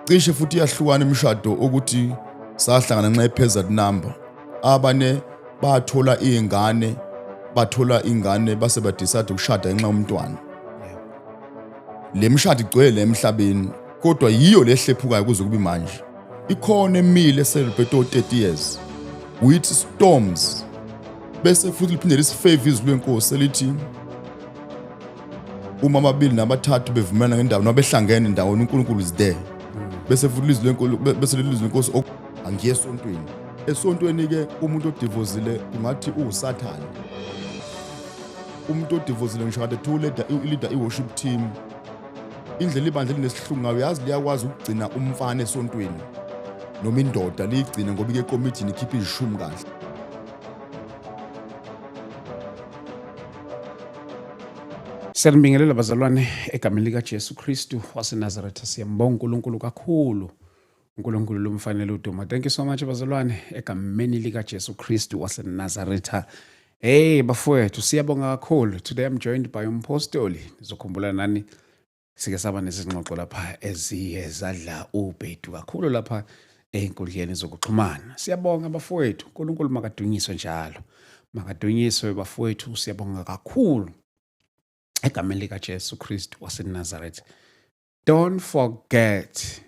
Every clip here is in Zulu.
cishe futhi iyahlukana imishado ukuthi sahlangana nxa iphezulu number. Abane bathola ingane base badecide ukushada ngenxa yomntwana. Le mishado igcwele emhlabeni kodwa yiyo lehlephukayo kuze kube manje. Ikhona emile celebrate 30 years with storms. Bese futhi liphinde lisifave izwi lenkosi elithi uma ababili nabathathu bevumelana ngendawo nabehlangene ndawonye uNkulunkulu is there. Bese futhi izwi lenkosi bese lelizwi lenkosi angiye esontweni. Esontweni ke umuntu odivozile kungathi uSathane. Umuntu odivozile ngisho kade two leader i-worship team. Indlela ibandla linesihlungu ngayo yazi liyakwazi ukugcina umfana esontweni noma indoda liyigcina ngoba ike committee nikhipha izishumi kahle. Siyabingelela bazalwane egameni lika Jesu Kristu waseNazaretha. Siyambonga uNkulunkulu kakhulu. uNkulunkulu lomfanele uduma. Thank you so much bazalwane egameni lika Jesu Kristu waseNazaretha. Hey bafowethu siyabonga kakhulu. Today I'm joined by umpostoli. Nizokhumbula nani sike saba nesingxoxo lapha eziyezadla ubhedu kakhulu lapha enkundleni zokuxhumana. Siyabonga bafowethu. uNkulunkulu makadunyiswe njalo. Makadunyiswe bafowethu, siyabonga kakhulu. Egameni lika Jesu Kristu waseNazaretha. Don't forget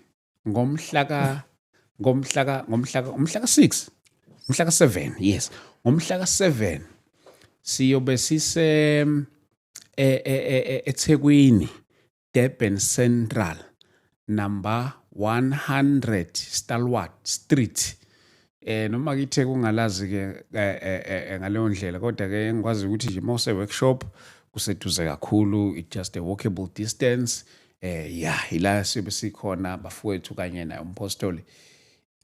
ngomhla 7, yes, ngomhla 7 siyobe sise eThekwini, Durban Central, number 100 Stalwart Street. Noma kithe kungalazi ke ngaleyo ndlela kodwa ke ngikwazi ukuthi nje mose workshop kuseduze kakhulu, it just a walkable distance. Ila sibe sikhona bafowethu kanye naye umpostoli.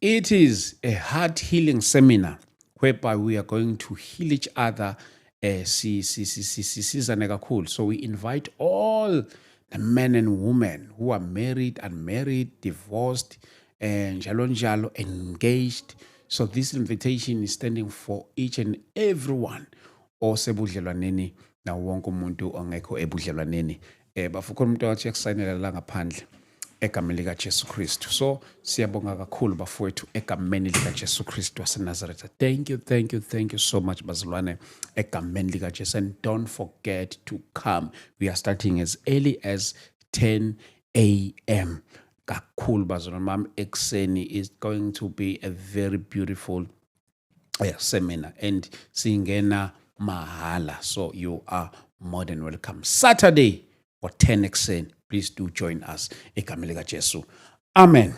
It is a heart healing seminar whereby we are going to heal each other. Sizane kakhulu. So we invite all the men and women who are married, unmarried, divorced, njalo, engaged. So this invitation is standing for each and everyone osebudlelwaneni na wonke umuntu ongekho ebudlelwaneni. Bafukhona umuntu wathi yakusayinela la ngaphandle egameni lika Jesu Kristu. So siyabonga kakhulu bafowethu egameni lika Jesu Kristu waseNazaretha. Thank you so much bazalwane egameni lika Jesu. And don't forget to come. We are starting as early as 10 a.m. kakhulu bazalwane mami ekseni is going to be a very beautiful seminar and singena mahala. So you are more than welcome. Saturday for 10 ekseni. Please do join us. Egameni lika Jesu. Amen.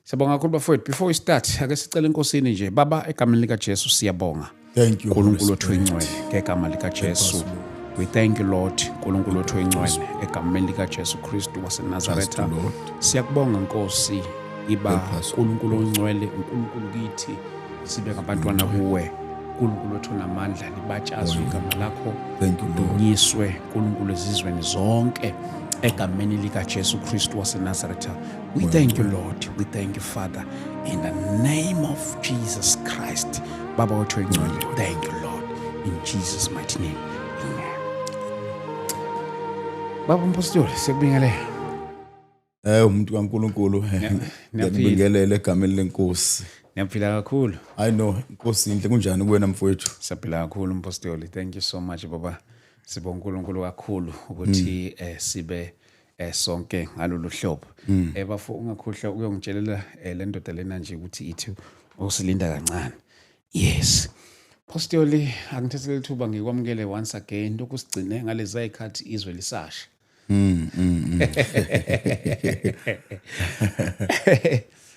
Siyabonga kakhulu bafowethu. Before we start, ake sicela inkosini nje. Baba egameni lika Jesu siyabonga. Thank you uNkulunkulu wethu oyingcwele ngegameni lika Jesu. We thank you Lord uNkulunkulu wethu oyingcwele egameni lika Jesu Kristu waseNazaretha. Siyakubonga Nkosi iba uNkulunkulu oyingcwele, uNkulunkulu kithi sibe ngabantwana kuwe. uNkulunkulu wethu namandla libatshazwe igama lakho. Udunyiswe uNkulunkulu ezizweni zonke egameni lika Jesu Kristu waseNazaretha. We thank you Lord. We thank you Father in the name of Jesus Christ. Baba wethu oyingcwele. Thank you Lord in Jesus mighty name. Amen. Baba mpostoli siyakubingelela. Umuntu kaNkulunkulu ngiyabingelela egameni lenkosi. Niyaphila kakhulu. I know inkosi inhle kunjani kuwena mfowethu? Siyaphila kakhulu mpostoli. Thank you so much baba. Sibonga uNkulunkulu kakhulu ukuthi sibe sonke ngalolu hlobo. Bafo ungakhohlwa ukuyongitshelela le ndoda lena nje ukuthi ithi usilinda kancane. Yes. Postoli angithathele ithuba ngikwamukele once again ukusigcine ngalezi ayikhathi izwe lisasha.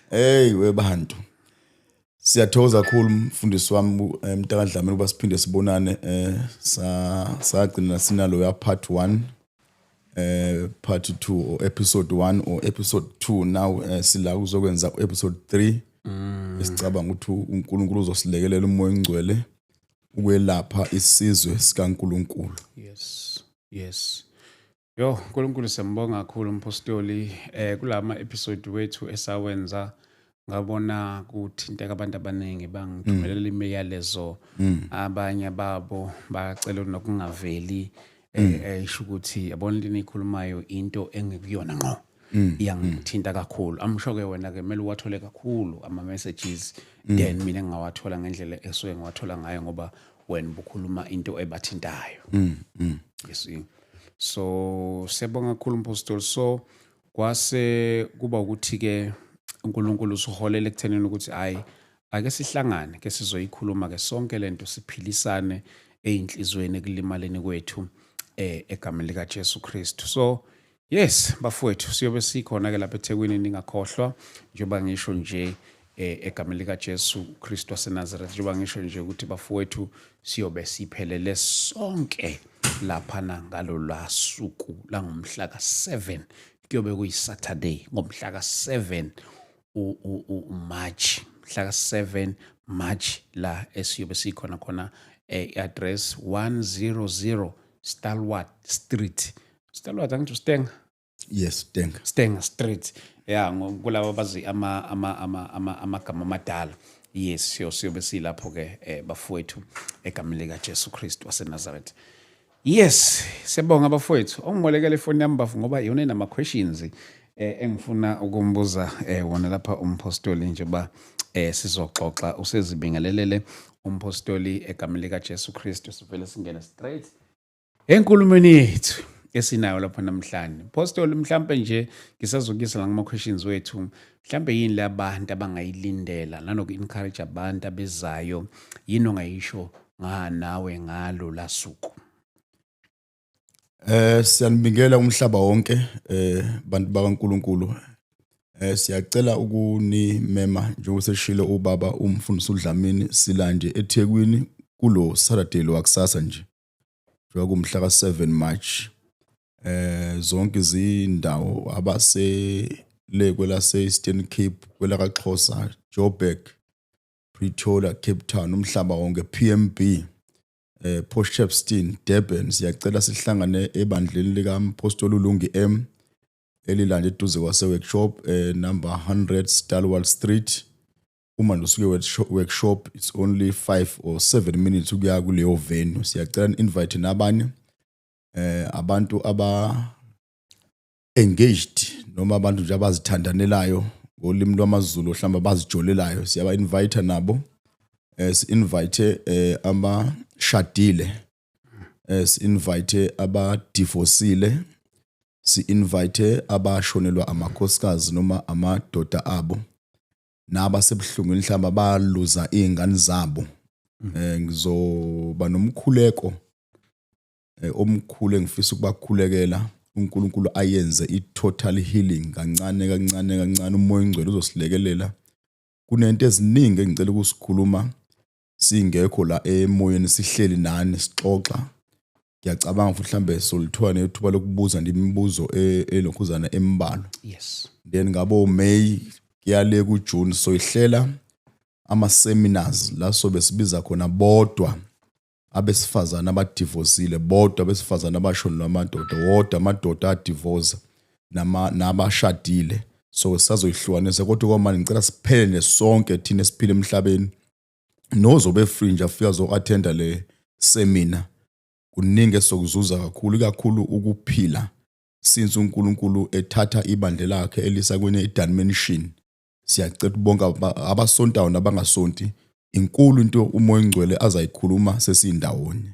Hey webantu. Siyathokoza kakhulu mfundisi wami Mntakadlamini ukuba siphinde sibonane sagcina sinalo ya part 1 part 2 or episode 1 or episode 2 now sila uzokwenza episode 3 esicabanga ukuthi uNkulunkulu uzosilekelela umoya ongcwele ukwelapha isizwe sikaNkulunkulu. Yes. Yo uNkulunkulu siyambonga kakhulu umpostoli kulama episode wethu esawenza ngabona kuthinteka abantu abaningi bangithumelela imiyalezo abanye babo bacela nokungaveli esho ukuthi yabona leni ikhulumayo into engekuyona ngqo iyangithinta kakhulu. I'm sure ke wena ke kumele uwathole kakhulu ama messages then mina ngawathola ngendlela esuke ngiwathola ngayo ngoba wena bukhuluma into ebathintayo. You see. So siyabonga kakhulu Mpostoli. So kwase kuba ukuthi ke uNkulunkulu usuholele ekuthenini ukuthi hayi ake sihlangane ke sizoyikhuluma ke sonke lento siphilisane einhlizweni ekulimaleni kwethu egameni lika Jesu Kristu. So yes bafowethu siyobe sikhona ke lapha eThekwini ningakhohlwa njengoba ngisho nje egameni lika Jesu Kristu waseNazareth njengoba ngisho nje ukuthi bafowethu siyobe siphelele sonke lapha ngalo lasuku la ngomhla ka7 kuyobe kuyiSaturday ngomhla ka7 uMarch mhla ka7 March la esiyobe sikhona khona address 100 Stalwart Street. Stalwart angithi Stenga? Yes, Stenga Street. Yeah, kulabo bazi amagama amadala. Yes, siyobe silapho ke bafowethu egameni lika Jesu Kristu waseNazareth. Yes, siyabonga bafowethu. Ongimolekele ifoni yami bafu ngoba yona inama questions engifuna ukumbuza wona lapha umpostoli njengoba sizoxoxa usezibingelelele umpostoli egameni lika Jesu Kristu sivele singena straight enkulumeni yethu esinayo lapha namhlanje. Mpostoli mhlambe nje ngisazokuyisa la ngama questions wethu mhlambe yini labantu abangayilindela nanoku encourage abantu abezayo yini ongayisho nawe ngalo lasuku. Siyanibingelela umhlaba wonke bantu bakaNkuluNkulu. Siyacela ukunimema njengoba seshilo ubaba umfundisi uDlamini silanje eThekwini kulo Saturday lo wakusasa nje. Njengoba kumhla ka7 March. Zonke izindawo abasele kwelase Eastern Cape, kwela kaXhosa, Joburg, Pretoria, Cape Town, umhlaba wonke, PMB, Port Shepstone, Durban, siyacela sihlangane ebandleni lika Mpostoli uLungi M elilande eduze kwase workshop number 100 Stalwart Street. Uma ndosuke workshop it's only 5 or 7 minutes ukuya kuleyo venue. Siyacela invite nabanye abantu aba engaged noma abantu nje abazithandanelayo ngolimi lwamaZulu mhlamba bazijolelayo siyaba invite nabo. Si-invite abashadile, si-invite abadivorcile, si-invite abashonelwa amakhosikazi noma amadoda abo nabasebuhlungwini mhlamba baluza izingane zabo. Ngizoba nomkhuleko omkhulu engifisa ukubakhulekela uNkulunkulu ayenze i-total healing kancane kancane kancane. Umoya oNgcwele uzosilekelela kunento eziningi engicela ukusikhuluma singekho la emoyeni sihleli nani sixoxa. Ngiyacabanga futhi mhlambe solithola nethuba lokubuza ndimibuzo elokhuzana embalo. Yes. Then ngabo May kuyale ku June soyihlela ama seminars la sobe sibiza khona bodwa abesifazana abadivorcile, bodwa abesifazana abashonelwa amadoda, wodwa amadoda adivorce nabashadile. So sazoyihlukanisa kodwa kwamanje ngicela siphele sonke thina esiphila emhlabeni nozobe free nje afika zo-attenda le seminar. Kuningi esokuzuza kakhulu ukuphila since uNkulunkulu ethatha ibandla lakhe elisa kwenye i-dimension. Siyacela ukubonga abasontayo nabangasonti, inkulu into umoya oNgcwele azayikhuluma sesindawonye.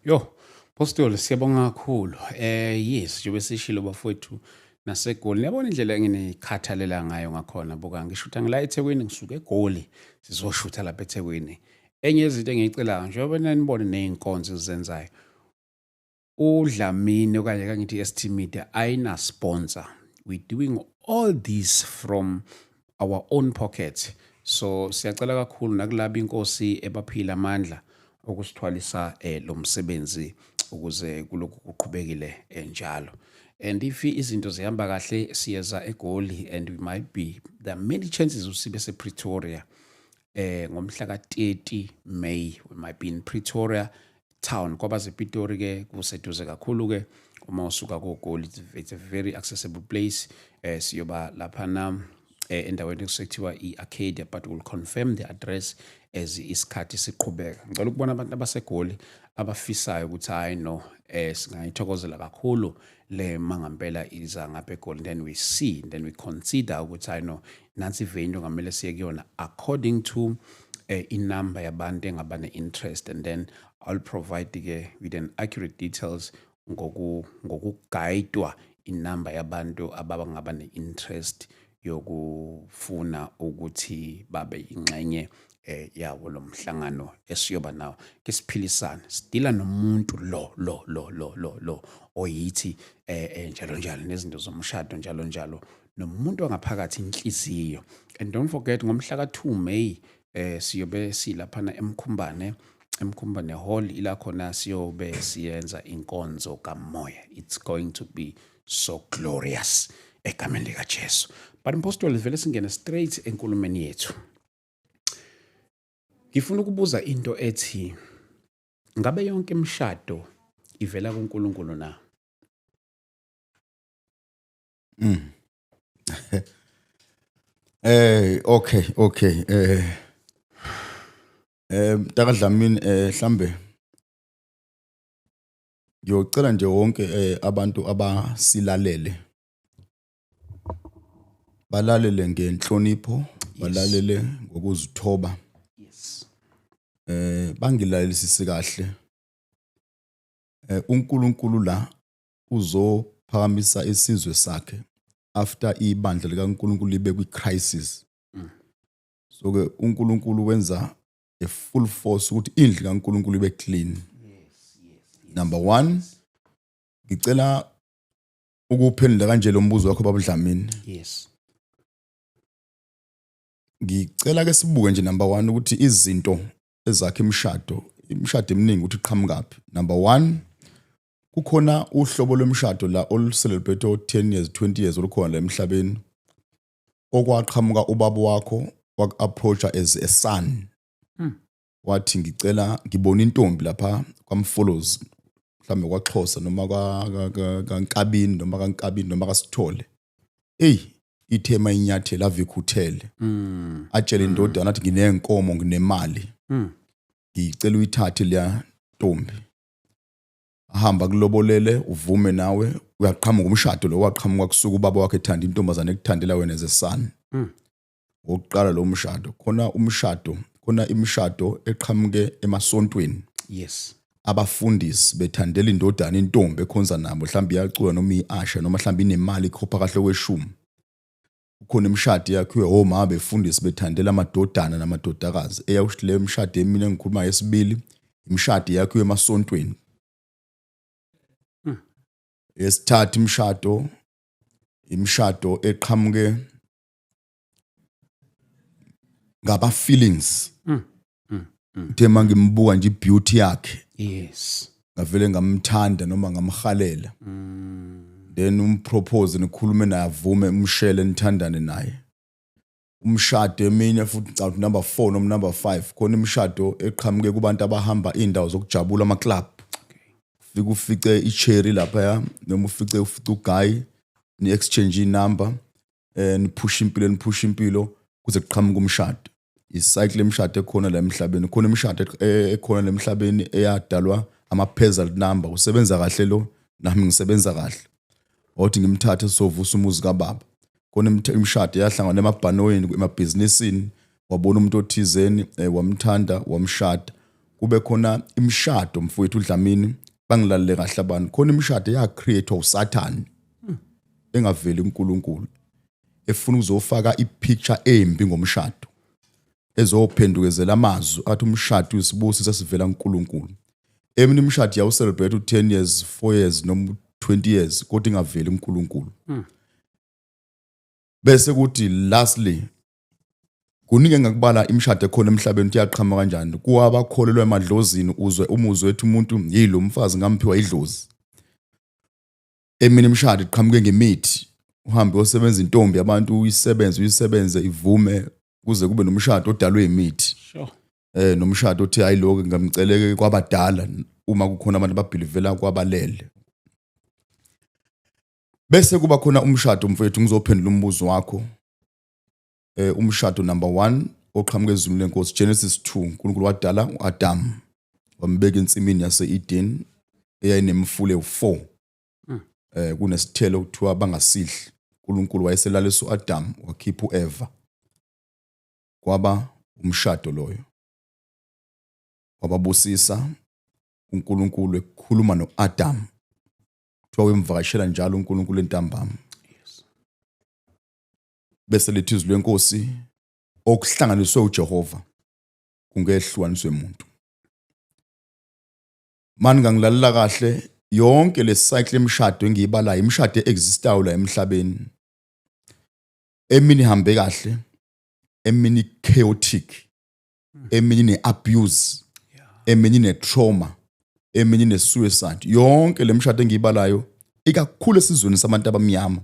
Yo Apostoli siyabonga kakhulu. Yes njengoba sishilo bafowethu naseGoli yabona indlela enginikhathalela ngayo ngakhona buka ngishutha ngila eThekwini ngisuka eGoli sizoshutha lapha eThekwini. Enye izinto engicela njengoba nanibone nezinkonzo ezenzayo uDlamini okanye kangithi iST Media ayina sponsor. We doing all this from our own pocket. So siyacela kakhulu nakulabo inkosi ebaphila amandla okusithwalisa lo msebenzi ukuze kulokhu kuqhubekile njalo. And if izinto zihamba kahle siyeza eGoli and we might be there are many chances usibe sePretoria ngomhla ka30 May we might be in Pretoria town ngoba sePitori ke kuseduze kakhulu ke uma usuka koGoli it's a very accessible place. Siyoba lapha na endaweni ekusithiwa iArcadia but we'll confirm the address as isikhathi siqhubeka. Ngicela ukubona abantu abaseGoli abafisayo ukuthi hayi no singayithokozela kakhulu le mangampela iza ngapha eGoli, then we see, then we consider ukuthi hayi no nansi ivenue ngamele siye kuyona according to inumber yabantu engaba ne-interest, and then I'll provide ke with an accurate details ngokugayidwa inumber yabantu abangaba ne-interest yokufuna ukuthi babe ingxenye yawo lo mhlangano esiyoba nawo. Ke siphilisana sidila nomuntu lo oyithi njalo njalo nezinto zomshado njalo njalo, nomuntu ongaphakathi inhliziyo. And don't forget ngomhla ka-2 May siyobe silaphana eMkhumbane Hall, ila khona siyobe siyenza inkonzo kamoya. It's going to be so glorious egameni likaJesu. But Mpostoli vele singena straight enkulumeni yethu. Ngifuna ukubuza into ethi ngabe yonke imishado ivela kuNkulunkulu na? Okay. Mtakadlamini mhlambe ngiyocela nje wonke abantu abasilalele balalele ngenhlonipho, balalele ngokuzithoba, Yes. bangilalelisise kahle. uNkulunkulu la uzophakamisa isizwe sakhe after ibandla likaNkulunkulu libe kwi-crisis. So ke uNkulunkulu wenza a full force ukuthi indlu kaNkulunkulu ibe clean. Number 1, ngicela ukuphendula kanje lo mbuzo wakho babuDlamini. Yes. Ngicela ke sibuke nje number 1 ukuthi izinto ezakhe imishado eminingi ukuthi iqhamukaphi. Number 1, kukhona uhlobo lwemishado la olucelebrate 10 years 20 years olukhona la emhlabeni okwaqhamuka ubaba wakho waku-approacha as a son. Wathi ngicela ngibona intombi lapha kwaMfollows mhlambe kwaXhosa noma kaNkabini noma kaNkabini noma kaSithole. Ithema inyathela avikuthele. Atshela indodana athi nginenkomo nginemali. Ngicela uyithathe leya ntombi. Ahamba kulobolele uvume nawe uyaqhamuka umshado lo waqhamuka kusuka ubaba wakhe ethanda intombazane ekuthandela wena as a son. Wokuqala lo mshado khona imishado eqhamuke emasontweni. Yes. Abafundisi bethandela indodana intombi ekhonza nabo mhlawumbe iyacula noma iasha noma mhlawumbe inemali ikhopha kahle kweshumi. Kukhona imishado yakhiwe omama befundisi bethandela amadodana namadodakazi. Eyawuthi le mishado emine engikhuluma yesibili imishado yakhiwe emasontweni. Yesithathu imishado eqhamuke ngaba feelings. Uthe mangimbuka nje beauty yakhe. Yes. Ngavele ngamthanda noma ngamhalela. Then umpropose nikhulume naye avume umshele nithandane naye. Umshado eminye futhi ngicabanga number 4 noma number 5 khona imishado eqhamuke kubantu abahamba indawo zokujabula ama club. Fika ufice icherry lapha noma ufice uguy ni exchange inumber ni push impilo kuze kuqhamuka umshado. Icycle emshado ekhona la emhlabeni, khona imishado ekhona la emhlabeni eyadalwa ama puzzle number. Usebenza kahle lo nami ngisebenza kahle. Othi ngimthathe sovusa umuzi kaBaba. Khona imishado yahlangana emabhanoweni emabhizinisini, wabona umuntu othizeni wamthanda wamshada. Kube khona imishado mfowethu uDlamini bangilalele kahle abantu. Khona imishado ya creator uSathane engaveli uNkulunkulu efuna ukuzofaka ipicture embi ngomshado, ezophendukezela amazwi athi umshado uyisibusi sesivela kuNkulunkulu. Emini imishado yawu celebrate 10 years 4 years noma 20 years kodwa ingaveli uNkulunkulu. Bese kuthi lastly kuningi ngakubala imishado ekhona emhlabeni uyaqhama kanjani. Kuwabakholelwa emadlozini uzwe umuzwe wethu umuntu yilo umfazi ngamphiwa idlozi. Emini imishado iqhamuke ngemithi, uhambe usebenza intombi abantu uyisebenze ivume kuze kube nomshado odalwe imithi. Sure. Nomshado othi hayi lokho ngamceleke kwabadala uma kukhona abantu ababhilivela kwabalele. Bese kuba khona umshado mfowethu ngizophendula umbuzo wakho. Umshado number 1 oqhamuke ezulwini lenkosi Genesis 2 uNkulunkulu wadala uAdam bambeka ensimini yase-Eden eyayinemfule u4 kunesithelo kuthiwa bangasidli. uNkulunkulu wayeselalisa uAdam wakhipha uEva, kwaba umshado loyo. Wababusisa uNkulunkulu ekhuluma noAdam, kuthiwa wemvakashela njalo uNkulunkulu entambama. Bese lithi izwi lenkosi, okuhlanganiswe uJehova kungehlukaniswe umuntu. Mani ngangilalela kahle, yonke le cycle emshado engiyibalayo, imshado existayo la emhlabeni, emini ihambe kahle, emini chaotic, emini ne-abuse, emini ne-trauma, emini ne-suicide. Yonke le mshado engiyibalayo ikakhulu esizweni sabantu abamnyama.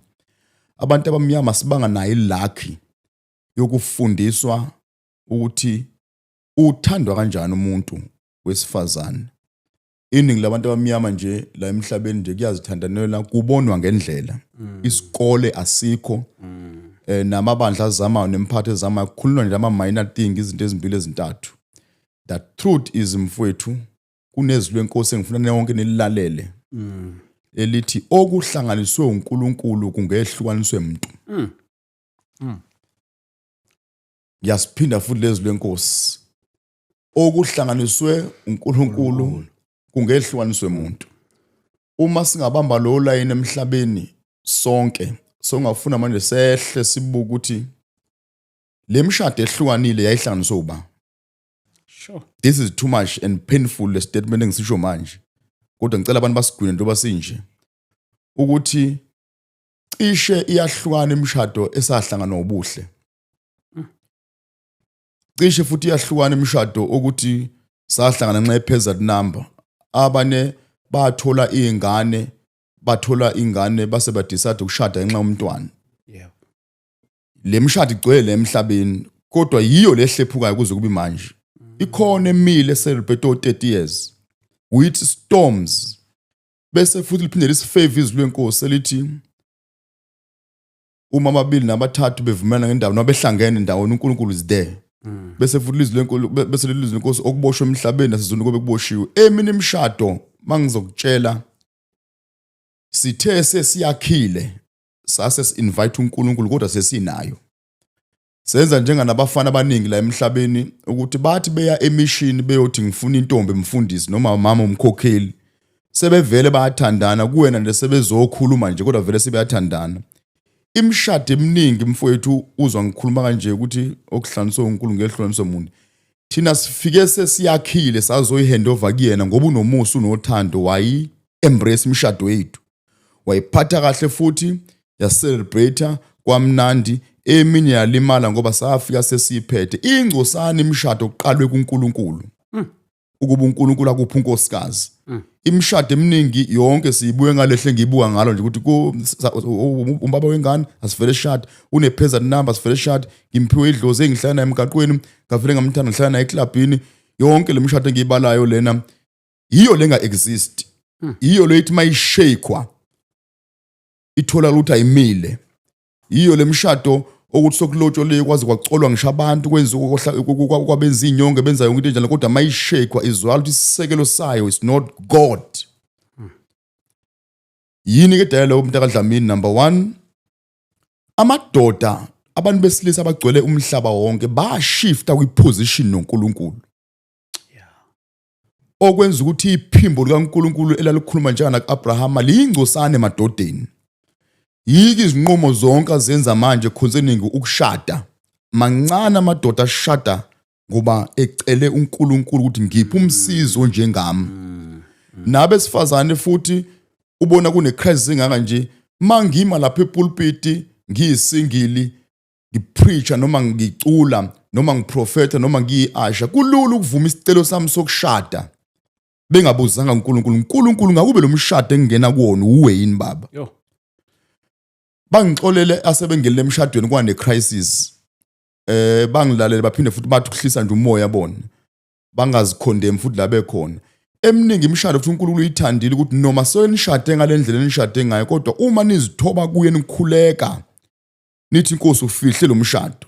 Abantu abamnyama sibanga nayo ilakhi yokufundiswa ukuthi uthandwa kanjani umuntu wesifazane. Iningi labantu abamnyama nje la emhlabeni nje kuyazithandanela, kubonwa ngendlela. Isikole asikho, namabandla azamayo nemphatho ezamayo, kukhulunywa nje ama-minor thing, izinto ezimbili ezintathu. The truth is mfowethu, kunezwi lenkosi engifuna yonke nililalele. Elithi okuhlanganiswe uNkulunkulu kungehlukaniswe umuntu. Ngiyasiphinda futhi lezwi lenkosi. Okuhlanganiswe uNkulunkulu kungehlukaniswe umuntu. Uma singabamba lo line emhlabeni sonke, songafuna manje sehle sibuka ukuthi le mshado ehlukanile yayihlanganiswe uba. Sure. This is too much and painful le statement engisisho manje. Kodwa ngicela abantu basigwine njengoba sinje ukuthi cishe iyahlukana imshado esahlangana nobuhle. Cishe futhi iyahlukana imshado ukuthi sahlangana nxa ephezulu number. Abane bathola ingane base badecide ukushada ngenxa yomntwana. Yeah. Le mshado igcwele emhlabeni, kodwa yiyo lehlephukayo kuze kube manje. Ikhona emile celebrate 30 years with storms. Bese futhi liphinde lisifavor izwi lenkosi elithi uma ababili nabathathu bevumelana ngendawo nabehlangene ndawonye uNkulunkulu is there. Bese futhi izwi lenkosi, bese lelizwi lenkosi okuboshwe emhlabeni nasezweni kobe kuboshiwe. Emini imshado mangizokutshela sithe sesiyakhile, sase si-invite uNkulunkulu kodwa sesinayo. Senza njenganabafana abaningi la emhlabeni ukuthi bathi beya emission beyothi ngifuna intombi mfundisi noma mama umkhokheli, sebevele bayathandana kuwena nje sebezokhuluma nje kodwa vele sebeyathandana. Imshado eminingi mfowethu uzwa ngikhuluma kanje ukuthi okuhlanganiswe uNkulunkulu ngehlukaniswe umuntu. Thina sifike sesiyakhile sazoyihandover kuyena ngoba unomusa unothando, wayi embrace imshado yethu. Wayiphatha kahle futhi ya celebrate kwamnandi. Emini yalimala ngoba safika sesiphethe ingcosana imshado oqalwe kuNkulunkulu. Ukuba uNkulunkulu akuphi unkosikazi. Imshado eminingi yonke siyibuye ngalehle ngibuka ngalo nje ukuthi umbaba wengane asivele shade, unepheza number asivele shade, ngimpiwe idlozi engihlala naye emgaqweni, ngavele ngamthanda ngihlala naye eklabhini. Yonke lemshado engiyibalayo lena yiyo lenga exist. Yiyo lethi mayishakwa ithola ukuthi ayimile. Yiyo lemshado ukuthi sokulotshole kwazi kwacolwa ngisho abantu kwenziwa kwabenza inyonge benza yonke into enjalo, kodwa mayishakwa izwala ukuthi isisekelo sayo is not God. Yini ke dala lo mntaka Dlamini? Number 1, amadoda abantu besilisa abagcwele umhlaba wonke bashifta kwiposition noNkulunkulu. Okwenza ukuthi iphimbo likaNkulunkulu elalikhuluma njana kuAbraham liyingcosane emadodeni. Yiki izinqumo zonke azenza manje concerning ukushada. Mancane amadoda ashada ngoba ecele uNkulunkulu ukuthi ngiphi umsizo njengami. Nabesifazane futhi ubona kune crisis engaka nje, mangima lapha epulpit ngiyisingili, ngipreacher noma ngicula noma ngiprofeta noma ngiyiasha, kulula ukuvuma isicelo sami sokushada bengabuzanga uNkulunkulu. uNkulunkulu ngakube lo mshado engena kuwona uwe yini baba? Yo. Bangixolele asebengele emshadweni kwane crisis. Bangilalele baphinde futhi bathi ukuhlisa nje umoya bona. Bangazikhondem futhi la bekhona. Eminingi imshado futhi uNkulunkulu uyithandile ukuthi noma senishade ngalendlela enishade ngayo, kodwa uma nizithoba kuye nikhuleka nithi inkosi ufihle lo mshado,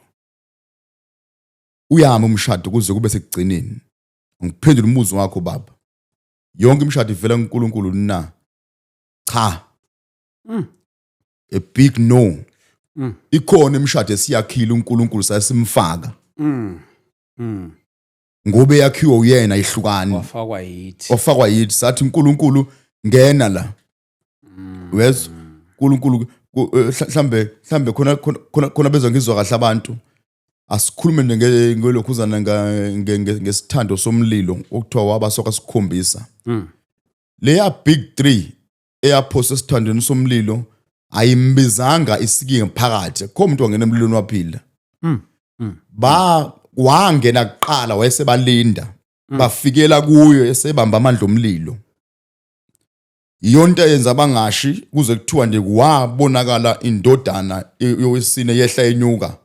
uyama umshado kuze kube sekugcineni. Ngiphendula umuzi wakho baba. yonke imishado ivela kuNkulunkulu na? Cha. A big no. Ikhona imishado esiyakhile uNkulunkulu sasimfaka. Ngobe yakhiwa uyena ihlukani. Wafakwa yithi sathi uNkulunkulu ngena la. Wes uNkulunkulu mhlambe khona bezwa ngizwa kahle abantu. Asikhulume ngelokhuzana ngesithando somlilo okuthiwa wabasoka sikhombisa. Leya big 3 eyaphosa esithandweni somlilo ayimbizanga isikinga phakathi. Kho umuntu wangena emlilweni waphila. Wangena kuqala wayesebalinda. Bafikela kuyo esebamba amandla omlilo. Iyonto eyenza abangashi kuze kuthiwa nje wabonakala indodana yowesine yehla enyuka.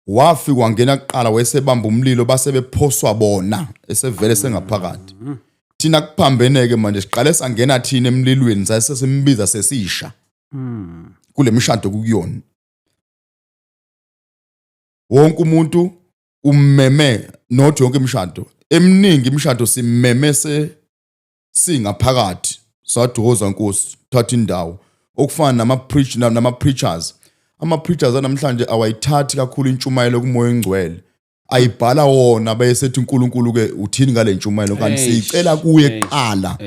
Wafika wangena kuqala wayesebamba umlilo base bephoswa bona esevele sengaphakathi. Thina kuphambeneke manje siqale sangena thina emlilweni sasesimbiza sesisha. Kule mishado kukuyona. Wonke umuntu ummeme not yonke imishado. Eminingi imishado simmeme singaphakathi. Sadukoza Nkosi thatha indawo. Okufana nama-preachers. Ama-preachers namhlanje awayithathi kakhulu intshumayelo kumoya engcwele. Ayibhala wona bayesethi uNkulunkulu ke uthini ngale ntshumayelo kanti siyicela kuye kuqala.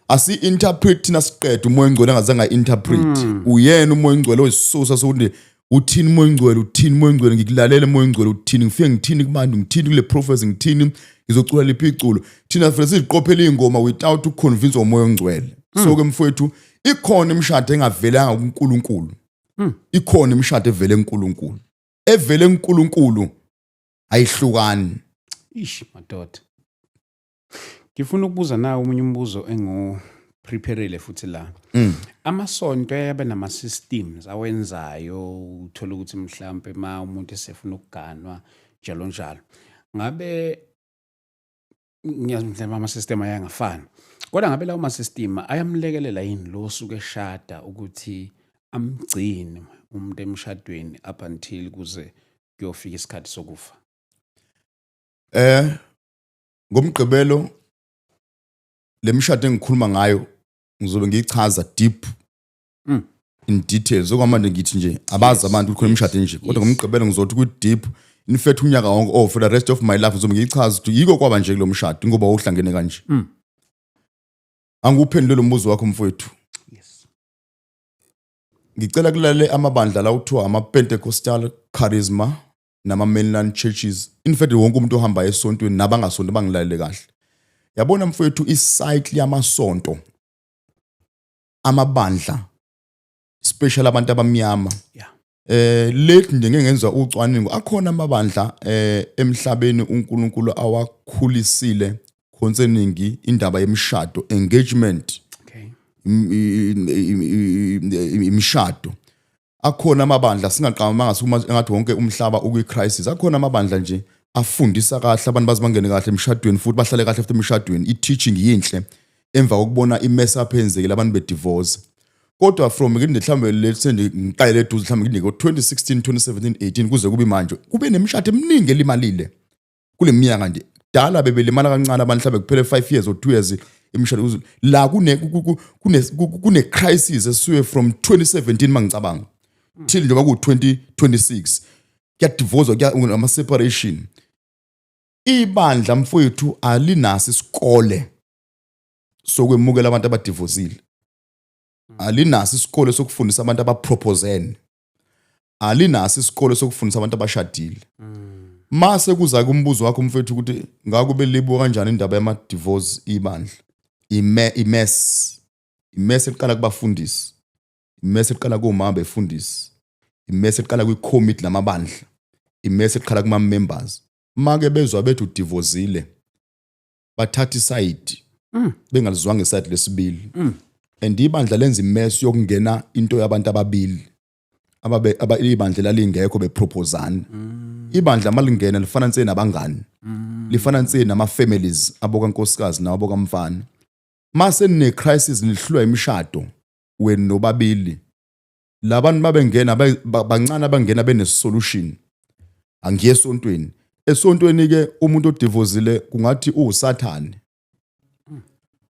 Asi-interpret thina siqeda umoya engcwele angazange interpret. Uyena umoya engcwele oyisusa sokuthi uthini umoya engcwele uthini umoya engcwele ngikulalela umoya engcwele uthini ngifike ngithini kubantu ngithini kule prophecy ngithini ngizocula liphi iculo. Thina vele siziqophela ingoma without uconvince umoya engcwele. So ke mfowethu ikhona imishado engavelanga kuNkulunkulu. Ikhona imishado evele kuNkulunkulu. Evele kuNkulunkulu ayihlukani. Madoda. Ngifuna ukubuza nawe umunye umbuzo preparele futhi la. Amasonto ayabe nama systems awenzayo uthola ukuthi mhlambe umuntu esefuna ukuganwa njalo njalo. Ngabe ngiyazimhlema ama system ayangafani. Kodwa ngabe lawo ma system ayamlekelela yini lo suke eshada ukuthi amgcine umuntu emshadweni up until kuze kuyofika isikhathi sokufa? Ngomgqibelo lemishado engikhuluma ngayo ngizobe ngichaza deep in details okwamanje ngithi nje abazi abantu ukuthi imishado enje kodwa ngomgqibelo ngizothi ku deep in fact unyaka wonke for the rest of my life ngizobe ngichaza ukuthi yiko kwaba nje kulo mshado ngoba uhlangene kanje. Anguphendule lo mbuzo wakho mfowethu. Yes. Ngicela kulale amabandla la uthiwa ama-Pentecostal Charisma nama-mainland churches. In fact wonke umuntu ohamba esontweni nabangasonto bangilalele kahle. Yabona mfowethu icycle yamasonto amabandla special abantu abamnyama. Lethi nje ngenza ucwaningo akhona amabandla emhlabeni uNkulunkulu awakhulisile concerning indaba yemishado engagement. Imishado akhona amabandla singaqamanga ngathi wonke umhlaba ukwicrisis. Akhona amabandla nje afundisa kahle abantu bazibangene kahle emshadweni futhi bahlale kahle after emshadweni. I-teaching yinhle emva kokubona i-mess up enzekile abantu be-divorce. Kodwa from nginde mhlambe lethe ngiqale eduze mhlambe nginde ngo-2016 2017 18 kuze kube manje kube nemishado eminingi elimalile kule minyaka nje. Dala bebelimala kancane abantu mhlambe kuphele 5 years or 2 years imishado la kune crisis esuye from 2017 mangicabanga till njengoba ku 2026 kuyadivorce ama separation. Ibandla mfowethu alinasi isikole sokwemukela abantu abadivozile. Alinasi isikole sokufundisa abantu abaproposene. Alinasi isikole sokufundisa abantu abashadile. Mase kuza kumbuzo wakho mfowethu ukuthi ngakube libo kanjani indaba yama divorce ibandla. Imess eqala kubafundisi. Imess eqala kuma befundisi. Imess eqala kwi-commit lamabandla. Imess eqala kuma members. Make bezwa bethu udivozile bathatha iside bengalizwanga iside lesibili. And ibandla lenza imess yokungena into yabantu ababili ibandla lalingekho beproposana. Ibandla malingena lifana nse nabangani. Lifana nse nama families abokankosikazi nabokamfana. Mase ne crisis nihlwa imishado wena nobabili. Labantu babengena bancane abangena bene solution. Angiye esontweni. Esontweni ke umuntu odivozile kungathi uSathane.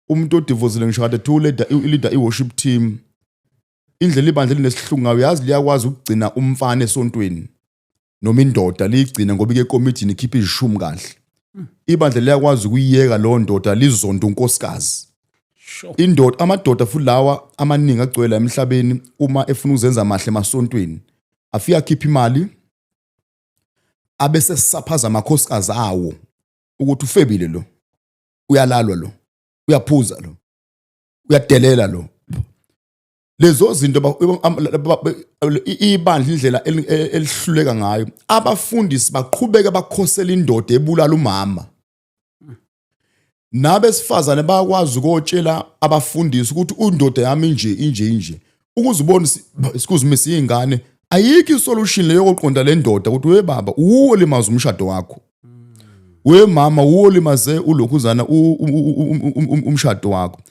umuntu odivozile ngisho kade tu leader i-worship team, indlela ibandla linesihlungu ngayo, yazi liyakwazi ukugcina umfana esontweni noma indoda liyigcina ngoba ike committee ikhipha izishumi kahle. Ibandla liyakwazi ukuyiyeka lo ndoda lizonda unkosikazi. Sure. Indoda, amadoda futhi lawa amaningi agcwele emhlabeni uma efuna ukuzenza mahle emasontweni, afika akhipha imali abese sisaphaza amakhosikazi awo ukuthi ufebile lo, uyalalwa lo, uyaphuza lo, uyadelela lo. Lezo zinto ibandla indlela elihluleka ngayo, abafundisi baqhubeka bakhosela indoda ebulala umama. Nabesifazane bayakwazi ukutshela abafundisi ukuthi indoda yami inje ukuze ubone excuse me siyingane, ayikho isolution leyo yokuqonda le ndoda ukuthi we baba uwo limaza umshado wakho, we mama uwo limaze ulokhuzana umshado wakho.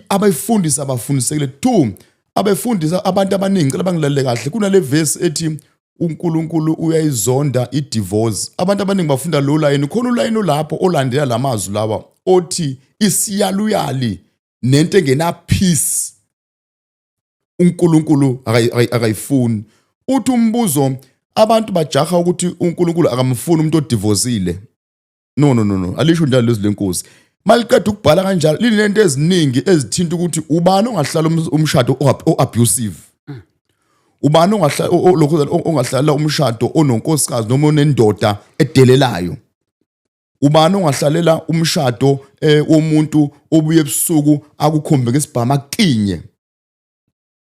Abafundisi abafundisekile tu, abafundisa abantu abaningi cela bangilalele kahle, kunale verse ethi uNkulunkulu uyayizonda idivorce. Abantu abaningi bafunda lo line, khona uline lapho olandela lamazwi lawa othi isiyaluyali nento engena peace uNkulunkulu akayifuni. Uthi umbuzo, abantu bajaha ukuthi uNkulunkulu akamfuni umuntu odivorceile. No, alisho njalo lezi lenkosi. Maliqeda ukubhala kanjalo linento eziningi ezithinta ukuthi ubani ongahlala umshado o-abusive, ubani ongahlala umshado ononkosikazi noma onendoda edelelayo, ubani ongahlalela umshado womuntu obuye ebusuku akukhombeke isibhama kinye.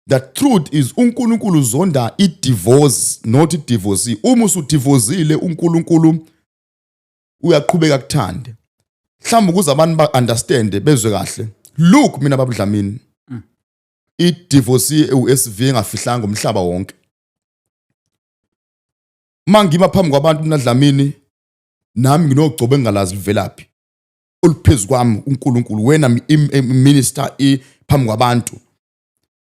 The truth is uNkulunkulu uzonda i-divorce, not i-divorce. Uma usudivorceile uNkulunkulu uyaqhubeka kuthande. Mhlawumbe ukuze abantu ba-understand bezwe kahle. Look mina babudlamini, i-divorce e-USV engafihlanga umhlaba wonke. Mangima phambi kwabantu mina Dlamini, nami nginogcobo engalazi livelaphi oluphezulu kwami uNkulunkulu, wena minister phambi kwabantu.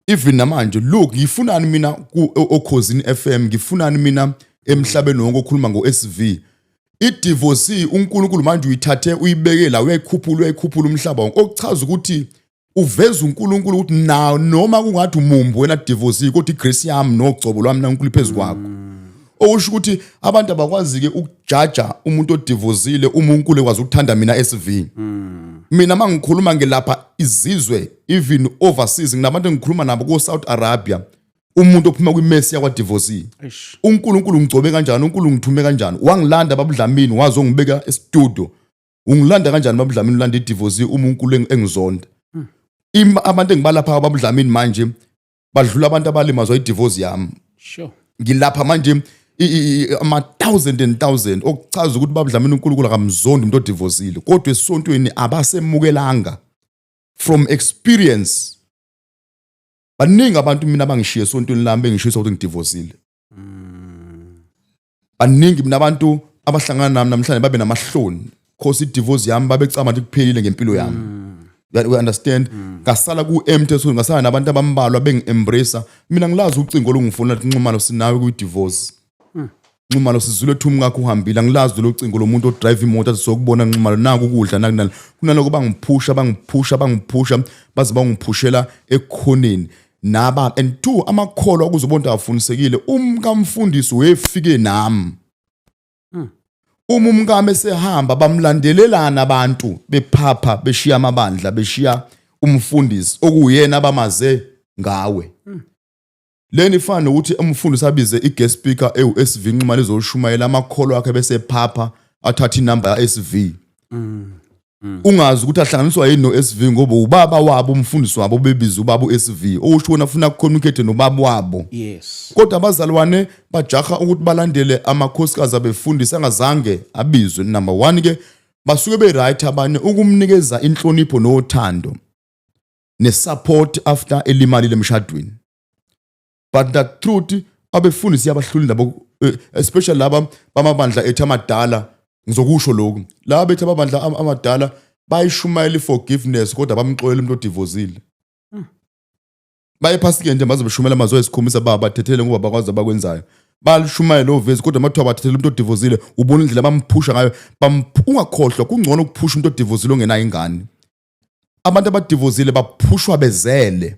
Even namanje look ngifunani mina ku Okhosini FM, ngifunani mina emhlabeni wonke okhuluma ngo-SV. I-divorce uNkulunkulu manje uyithathe uyibeke la uyayikhuphula umhlaba wonke, okuchaza ukuthi uveza uNkulunkulu ukuthi nawo noma kungathi umumbu wena divorce kodwa igrace yami nogcobo lwami naNkulunkulu phezulu kwakho. Okusho ukuthi abantu abakwazi ke ukujaja umuntu odivorceile uNkulunkulu ekwazi ukuthanda mina SV. Mina mangikhuluma ngelapha izizwe even overseas, nginabantu engikhuluma nabo ko South Arabia, umuntu ophuma kwimesi yakwa divorce. uNkulunkulu ngigcobe kanjani, uNkulunkulu ngithume kanjani, wangilanda babudlamini wazongibeka e-studio. Ungilanda kanjani babudlamini ulanda idivorce uNkulunkulu engizonda. Abantu engibalapha babudlamini manje badlula abantu abalimazwa idivorce yami. Sure. Ngilapha manje ama-thousand and thousand, okuchaza ukuthi babudlamini uNkulunkulu akamzondi umuntu odivorceile, kodwa esontweni abasemukelanga from experience. Baningi abantu mina bangishiye esontweni lami bengishisa ukuthi ngidivorceile. Baningi mina abantu abahlangana nami namhlanje babe namahloni cause idivorce yami babecama ukuthi kuphelile ngempilo yami. You understand? Ngasala ku-empty so ngasala nabantu abambalwa bengi-embrace. Mina ngilazi ucingo olungifonela ukuthi Nxumalo sinawe ku-divorce. Nxumalo sizule thumu ngakho uhambile, ngilazi lo cingo lomuntu odrive imoto athi sokubona Nxumalo naku ukudla nakunalo. Kunaloko bangiphusha baze bangiphushela ekhoneni. Naba and two amakholwa okuzobonda afunisekile umkamfundisi wefike nami. Umkami esehamba bamlandelelana abantu bephapha beshiya amabandla beshiya umfundisi okuyena abamaze ngawe. Leni fana ukuthi umfundisi abize i-guest speaker e-USV Nxumalo ezoshumayela amakholwa akhe bese phapha athatha inamba ya-SV. Ungazi ukuthi ahlanganiswa yini no-SV ngoba ubaba wabo umfundisi wabo bebiza ubaba u-SV okusho wona ufuna ukucommunicate nobaba wabo. Yes. Kodwa abazalwane bajaha ukuthi balandele amakhosikazi abefundisa angazange abizwe. Number 1 ke basuke be-right abanye ukumnikeza inhlonipho nothando ne-support after elimali lemshadweni. But the truth abefundisi yabahluli labo especially laba bamabandla ethu amadala, ngizokusho lokho laba bethu ababandla amadala bayishumayela i-forgiveness kodwa bamxoyela umuntu odivorceile. Bayephasike nje baze beshumela amazwi esikhombisa baba bathethele ngoba bakwazi abakwenzayo. Balishumayela lo vezi kodwa mathiwa bathethele umuntu odivorceile ubona indlela bamphusha ngayo. Ungakhohlwa kungcono ukuphusha umuntu odivorceile ongenayo ingane. abantu abadivozile baphushwa bezele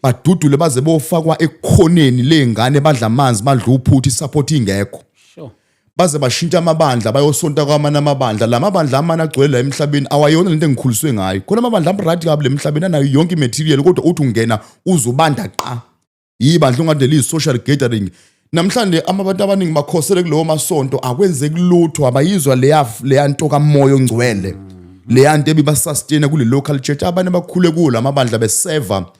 badudule baze bofakwa ekhoneni lengane badla amanzi badla uphuthu isupport ingekho Sure. baze bashintsha amabandla bayosonta kwamanye amabandla lamabandla amana agcwele la emhlabeni awayona lento engikhuliswe ngayo khona amabandla amradi kabi lemhlabeni anayo yonke imaterial kodwa uthi ungena uzubanda qa yibandla ungade li social gathering namhlanje abantu abaningi bakhosele kulowo masonto akwenze kulutho abayizwa leya nto kamoya ongcwele leya nto ebiba sustain kule local church abantu bakhule kulo amabandla beseva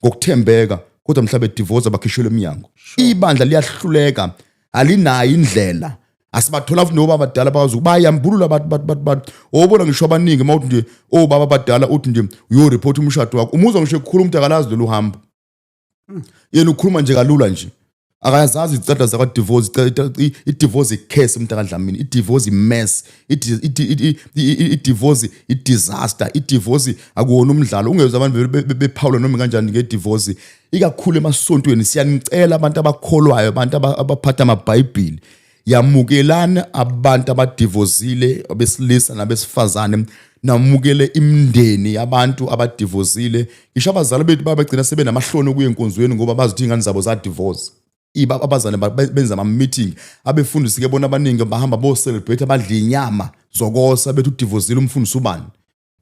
ngokuthembeka kodwa mhlawumbe divorce abakhishwe eminyango ibandla liyahluleka alinayo indlela asibathola futhi nobaba abadala bazi bayambulula bathi obona ngisho abaningi mawuthi nje obaba abadala uthi nje uyo report umshado wakho umuzwa ngisho ukukhuluma umuntu akalazi lo luhambo yena ukhuluma nje kalula nje akayazazi izicatha zakwa divorce i-divorce i-case uMntakadlamini i-divorce i-mess i-divorce i-disaster i-divorce akuwona umdlalo ungezwe abantu bephawula noma kanjani nge-divorce ikakhulu emasontweni siyanicela abantu abakholwayo abantu abaphatha amabhayibhili yamukelana abantu abadivozile abesilisa nabesifazane namukele imndeni yabantu abadivozile isho abazali bethu babegcina sebenamahloni kuye enkonzweni ngoba bazithi ingane zabo za divorce abazane benza ama meeting abefundisi ke bona abaningi bahamba bo celebrate abadla inyama zokosa bethu udivozile umfundisi ubani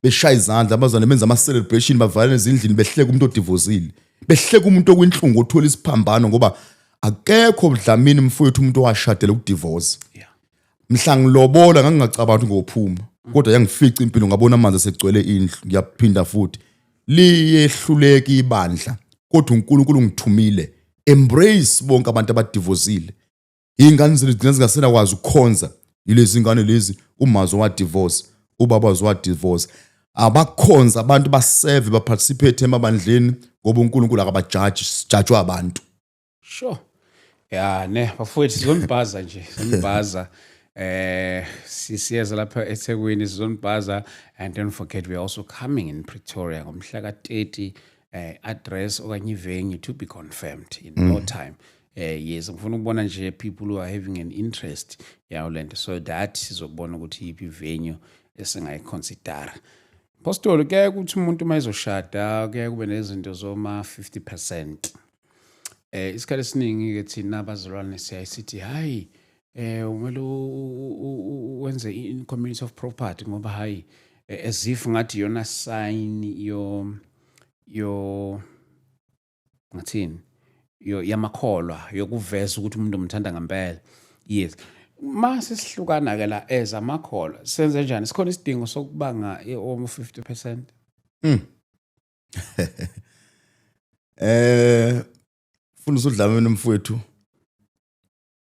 beshaya izandla abazane benza ama celebration bavalele ezindlini behleka umuntu odivozile behleka umuntu okwinhlungu othola isiphambano ngoba akekho Dlamini mfowethu umuntu owashadela ukudivorce mhla ngilobola ngangingacabanga ngophuma kodwa yangifica impilo ngabona amanzi asegcwele indlu ngiyaphinda futhi liyehluleka ibandla kodwa uNkulunkulu ngithumile embrace bonke abantu abadivozile ingane zigcina zingasena kwazi ukukhonza yilezi ingane lezi umazo wa divorce ubabazo wa divorce abakhonza abantu baseve baparticipate emabandleni ngoba uNkulunkulu akabajudge abantu Sure. Yeah, ne bafowethu sizonibhaza nje sizonibhaza sisiyeza lapha eThekwini sizonibhaza and don't forget we are also coming in Pretoria ngomhla ka30 address okanye venue to be confirmed in no time. Yes, ngifuna ukubona nje people who are having an interest yawolento so that sizobona ukuthi iphi venue esingayiconsider. Pastor ke ukuthi umuntu mayizoshada ke kube nezinto zoma 50%. Isikhathi esiningi ke thina abazalwane siyayisithi hayi umele wenze in community of property ngoba hayi as if ngathi yona sign yo ngathini yamakholwa yokuveza ukuthi umuntu umthanda ngempela yes mase sihlukana ke la ezamakholwa senze kanjani sikhona isidingo sokubanga omo 50% Fundisa uDlamini mfowethu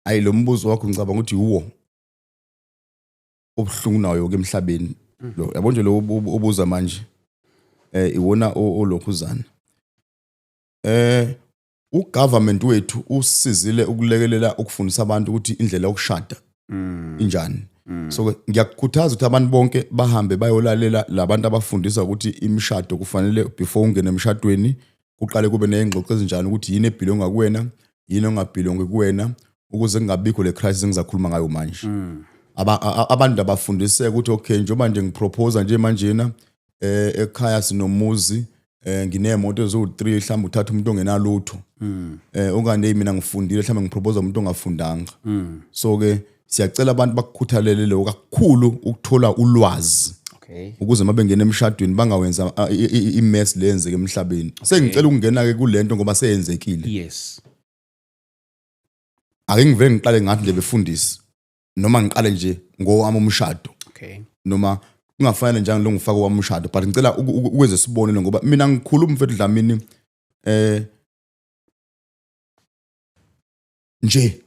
ayi lo mbuzo wakho ngicabanga ukuthi uwo obhlungu nayo ke emhlabeni lo yabo nje lo obuza manje iwona olokhuzana ugovernment wethu usizile ukulekelela ukufundisa abantu ukuthi indlela yokushada injani so ngiyakukhuthaza ukuthi abantu bonke bahambe bayolalela labantu abafundisa ukuthi imishado kufanele before ungene emshadweni kuqale kube nezingxoxo ezinjani ukuthi yini ebhilonga kuwena yini ongabhilongi kuwena ukuze kungabikho le crisis engizakhuluma ngayo manje abantu abafundiseke ukuthi okay njengoba nje ngipropose nje manjena ekhaya sinomuzi nginemoto ezo3 mhlawumbe uthatha umuntu ongenalutho ongane mina ngifundile mhlawumbe ngipropose umuntu ongafundanga so ke siyacela abantu bakukhuthalele lo kakhulu ukuthola ulwazi ukuze mabengena emshadweni bangawenza imess lenzeke emhlabeni sengicela ukungena ke kulento ngoba seyenzekile yes ake ngivele ngiqale ngathi nje befundisi noma ngiqale nje ngowami umshado noma kungafanele njalo lo ngifaka wami umshado but ngicela ukwenze sibonele ngoba mina ngikhuluma mfethu Dlamini nje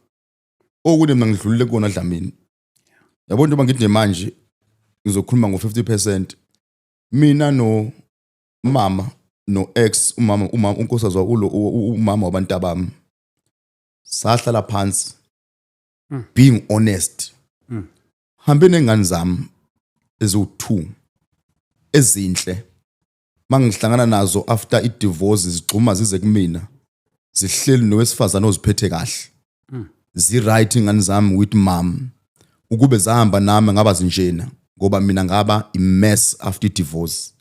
okune mina ngidlulile kona Dlamini yabo njengoba ngithi manje ngizokhuluma ngo50% mina no mama no ex umama unkosazwa umama wabantu abami sahlala phansi being honest hambe nengane zami ezo2 ezinhle mangihlangana nazo after i-divorce zigcuma zize kumina zihleli nowesifazana oziphethe kahle zi-right ingane zami with mom ukube zahamba nami ngaba zinjena ngoba mina ngaba imess after divorce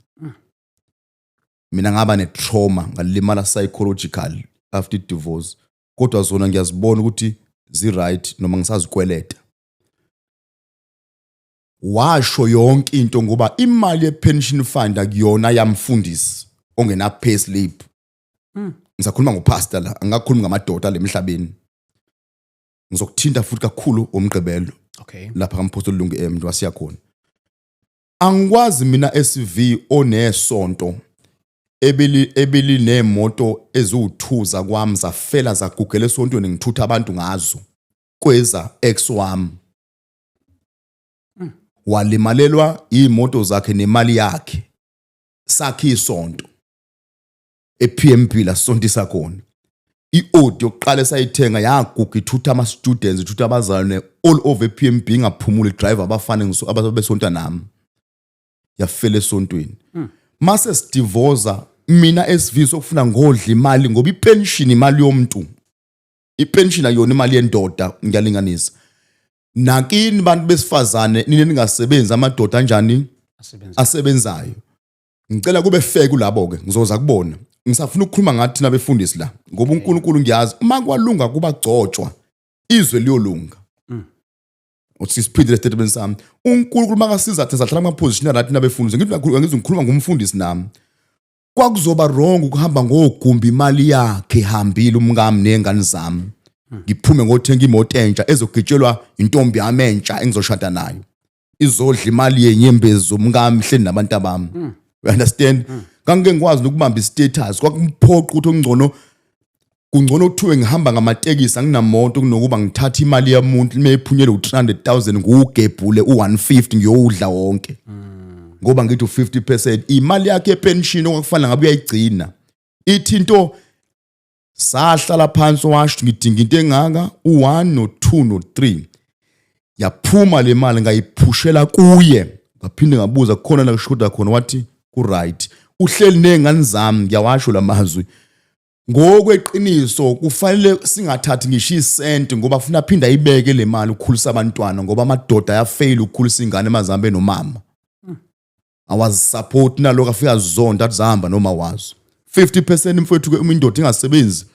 mina ngaba ne-trauma ngalimala psychological after divorce kodwa zona ngiyazibona ukuthi zi-right noma ngisazikweleta. Washo yonke into ngoba imali ye-pension fund akuyona yamfundisi ongena payslip. Ngisakhuluma ngopastor la, angakhuluma ngamadoda lemhlabeni. Ngizokuthinta futhi kakhulu omgqibelo. Okay. Lapha kaMphostoli Lungu muntu wasiya khona. Angikwazi mina SV onesonto ebili nemoto eziwu2 kwami zafela zagugela esontweni ngithutha abantu ngazo kweza ex wami. Walimalelwa imoto zakhe nemali yakhe sakhe isonto ePMB la sonto sakhona. I-Audi yokuqala esayithenga yaguga ithutha ama students ithutha abazalwane all over ePMB ngaphumula driver abafana abasonto nami. Yafela esontweni. Mase sidivorza mina SV sokufuna ngodla imali ngoba ipension imali yomuntu. Ipension ayona imali yendoda ngiyalinganisa. Nakini bantu besifazane nini ningasebenzi amadoda kanjani asebenzayo. Ngicela kube fair kulabo ke ngizoza kubona. Ngisafuna ukukhuluma ngathi nabefundisi la ngoba uNkulunkulu ngiyazi uma kwalunga kuba gcotshwa izwe liyolunga. Uthi siphindile statement sami uNkulunkulu makasiza athi sahlala ama position right nabefundisi ngizokhuluma ngomfundisi nami. Kwakuzoba wrong ukuhamba ngogumbi imali yakhe hambile umngami nengane zami. Ngiphume ngothenga imoto entsha ezogitshelwa intombi yami entsha engizoshada nayo. Izodla imali yenyembezi zomngami hle nabantu abami. You understand? Kange ngikwazi ukubamba istatus kwakumphoqa ukuthi kungcono ukuthiwe ngihamba ngamatekisi anginamoto kunokuba ngithatha imali yomuntu mephunyele u300,000 ngugebhule u150 ngiyodla wonke. Ngoba ngithi u50% imali yakhe epension okufana ngabe uyayigcina. Ithi into sahlala phansi washo ngidinga into engaka u1 no2 no3. Yaphuma le mali ngayiphushela kuye. Ngaphinde ngabuza khona la kushoda khona wathi ku right. Uhleli nengane zami ngiyawasho lamazwi. Ngokweqiniso kufanele singathathi ngisho isenti ngoba ufuna phinda ibeke le mali ukukhulisa abantwana ngoba amadoda ayafail ukukhulisa ingane emazambe nomama. Awazi support naloko afika zonda atzahamba noma wazo. 50% mfowethu ke umindoda ingasebenzi.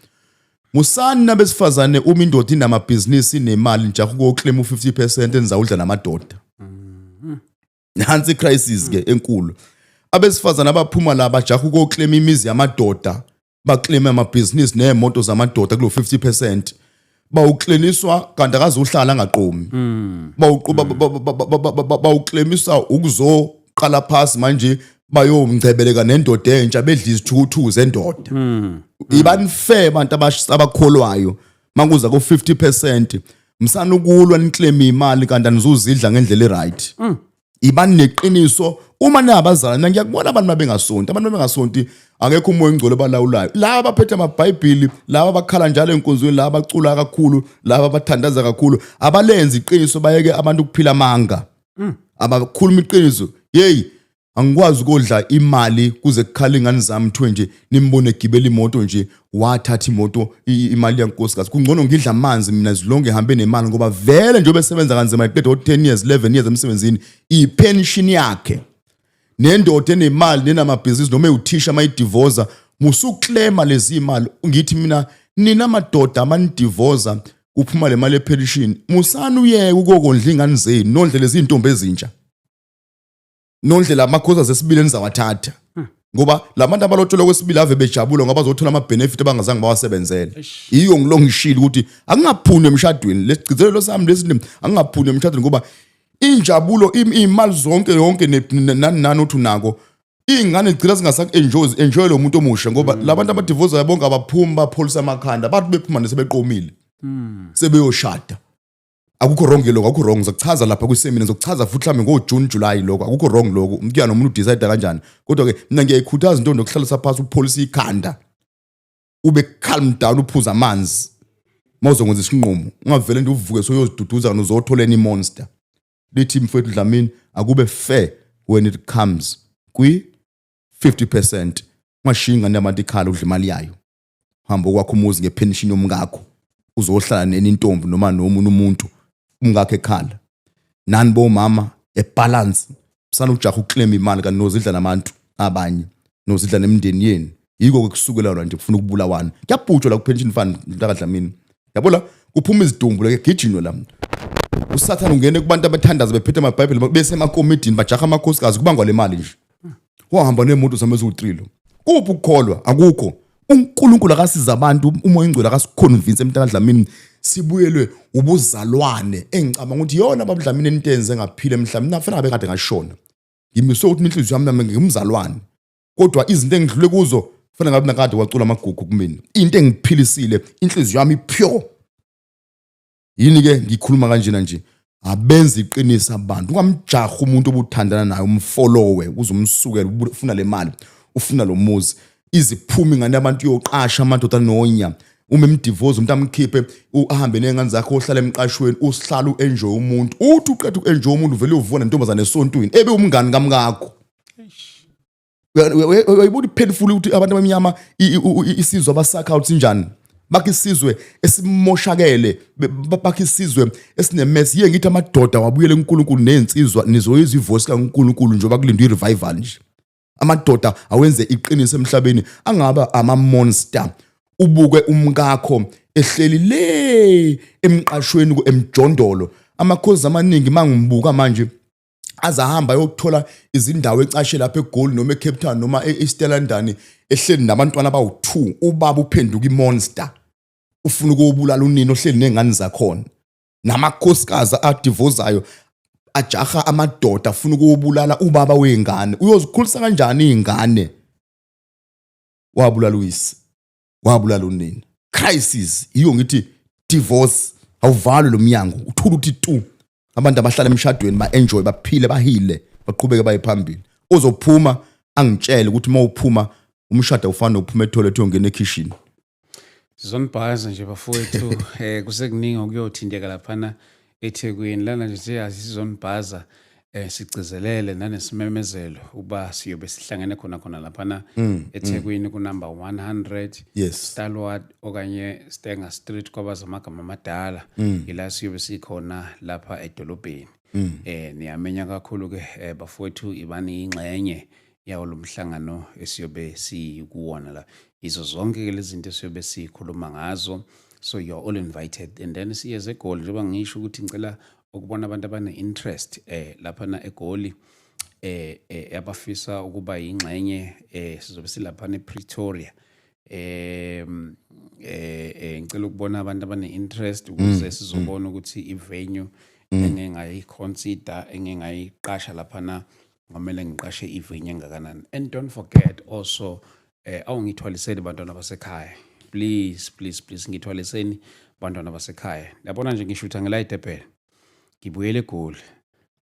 Musani nabesifazane umindoda inamabhizinisi nemali nje ukukclaim u50% enzawudla namadoda. Nansi crisis ke enkulu. Abesifazana abaphuma la bajaha ukukclaim imizi yamadoda, baclaim amabhizinisi neemoto zamadoda kulo 50%. Bawukleniswa kanti akazohlala angaqomi. Bawuclaimisa ukuzoqala phasi manje bayomngcebeleka nendoda entsha bedla izithuthu zendoda. Ibani fair abantu abakholwayo manguza ku 50%. Msana ukulwa niclaim imali kanti anizuzidla ngendlela eright. Ibani neqiniso uma nabazalana ngiyakubona abantu mabengasonti abantu bengasonti akekho umoya engcole balawulayo laba abaphethe amabhayibheli laba abakhala njalo enkonzweni laba abacula kakhulu laba abathandaza kakhulu abalenza iqiniso bayeke abantu ukuphila amanga abakhuluma iqiniso hey angikwazi ukodla imali kuze kukhale ingane zami kuthiwe nje nimbone egibela imoto nje wathatha imoto imali yankosikazi kungcono ngidla amanzi mina zilonke ehambe nemali ngoba vele nje obesebenza kanzima iqeda 10 years 11 years emsebenzini ipension yakhe nendoda enemali nenamabhizinisi noma uthisha mayidivorce musuklema lezi imali ngithi mina nina madoda amanidivorce kuphuma le mali epension musana uyeke ukokondla ingane zenu nondlela izintombi ezintsha nondlela amakhosi asesibili enizawathatha ngoba labantu abalotshelwa kwesibili ave bejabula ngoba bazothola ama benefit abangazange bawasebenzele iyo ngilongishila ukuthi akungaphunwe emshadweni lesigcizelelo sami lesindimi akungaphunwe emshadweni ngoba injabulo imali zonke yonke nani uthi nako ingane igcina singasaku enjoy lo muntu omusha ngoba labantu abadivorce yabonke abaphuma bapholisa amakhanda bathi bephuma nesebeqomile sebeyoshada akukho wrong lokho akukho wrong ngizokuchaza lapha kwisemina ngizokuchaza futhi mhlambe ngoJune July lokho akukho wrong lokho umntwana nomuntu udecide kanjani kodwa ke mina ngiyayikhuthaza into nokuhlalisa phansi upholisa ikhanda ube calm down uphuza amanzi mawuzokwenza isinqumo ungavele nje uvuke soyoziduduza uzotholeni imonster lithi mfowethu Dlamini akube fair when it comes kwi 50% ungashinga nabantu ikhala udla imali yayo hamba kwakho umuzi ngepension yomngakho uzohlala neni intombi noma nomunye umuntu umngakho ekhala nani bomama ebalance sana ujaha uclaim imali kanti nozidla nabantu abanye nosidla nemndeni yeni. Yiko kusukela la nje kufuna ukubulawana. Kuyabhutshwa la ku pension fund mntakaDlamini. Yabo la kuphuma izidumbu la kugijinwe la. uSathane ungene kubantu abathandaza bephethe amaBhayibheli bese emakomidini bajaha amakhosikazi kubangwa le mali nje. Wahamba nemoto zameza u3 lo. Kuphi ukukholwa? Akukho. uNkulunkulu akasiza abantu umoya ingcwele akasiconvince emntakaDlamini sibuyelwe ubuzalwane engicabanga ukuthi yona ababuDlamini intenze ngaphila emhlabeni nafana ngabe kade ngashona. Ngimiswe ukuthi inhliziyo yami ngumzalwane. Kodwa izinto engidlule kuzo fana ngabe nakade wacula amagugu kumina. Into engiphilisile inhliziyo yami pure. Yini ke ngikhuluma kanjena nje abenza iqinisa abantu ungamjaha umuntu obuthandana naye umfollowe uzumsukela ufuna le mali ufuna lo muzi iziphumi ngane abantu yoqasha amadoda nonya uma emdivorce umuntu amkhiphe uhambe nengane zakhe ohlala emqashweni usihlala uenjoy umuntu uthi uqeda uenjoy umuntu vele uvuna intombazane esontweni ebe umngani kamngakho uyayibuthi painful ukuthi abantu abamnyama isizwe abasakha out sinjani bakisizwe esimoshakele bakisizwe esinemess yiye ngithi amadoda wabuyela uNkulunkulu nensizwa nizoyizwa ivoice kaNkulunkulu njengoba kulindwa irevival nje amadoda awenze iqiniso emhlabeni angaba ama monster ubuke umkakho ehleli le emqashweni emjondolo amakhozi amaningi mangibuka manje azahamba yokuthola izindawo ecashe lapha eGoli noma eCape Town noma eStelandani ehleli nabantwana abawu2 ubaba uphenduka imonster ufuna ukubulala unini ohleli nengane zakhona namakhosikazi adivozayo ajaha amadoda afuna ukubulala ubaba wengane uyozikhulisa kanjani izingane wabulala uyise wabulala unini crisis iyo ngithi divorce awuvalwe lo mnyango uthula uthi tu abantu abahlala emshadweni ba-enjoy baphile bahile baqhubeke baye phambili ozophuma angitshele ukuthi mawuphuma umshado ufana uphuma etoilet uyongena ekitchen Sizonibhaza nje bafowethu kusekuningi okuyothindeka laphana eThekwini lana nje siyazi sizonibhaza sigcizelele nanesimemezelo uba siyobe sihlangene khona laphana eThekwini ku number 100 yes Stalwart okanye Stenga Street kwabazamagama amadala ila siyobe sikhona lapha edolobheni niyamenya kakhulu ke bafowethu ibani ingxenye yawo lomhlangano esiyobe sikuwona la izo zonke ke lezi zinto esiyobe sikhuluma ngazo so you're all invited and then siyeze eGoli njengoba ngisho ukuthi ngicela ukubona abantu abane interest lapha na eGoli abafisa ukuba ingxenye sizobe silapha ePretoria ngicela ukubona abantu abane interest ukuze sizobona ukuthi ivenue engingayiconsider engingayiqasha lapha na ngamele ngiqashe ivenue engakanani and don't forget also awungithwaliseni bantwana basekhaya please ngithwaliseni bantwana basekhaya yabona nje ngishutha ngelayite phela ngibuyele eGoli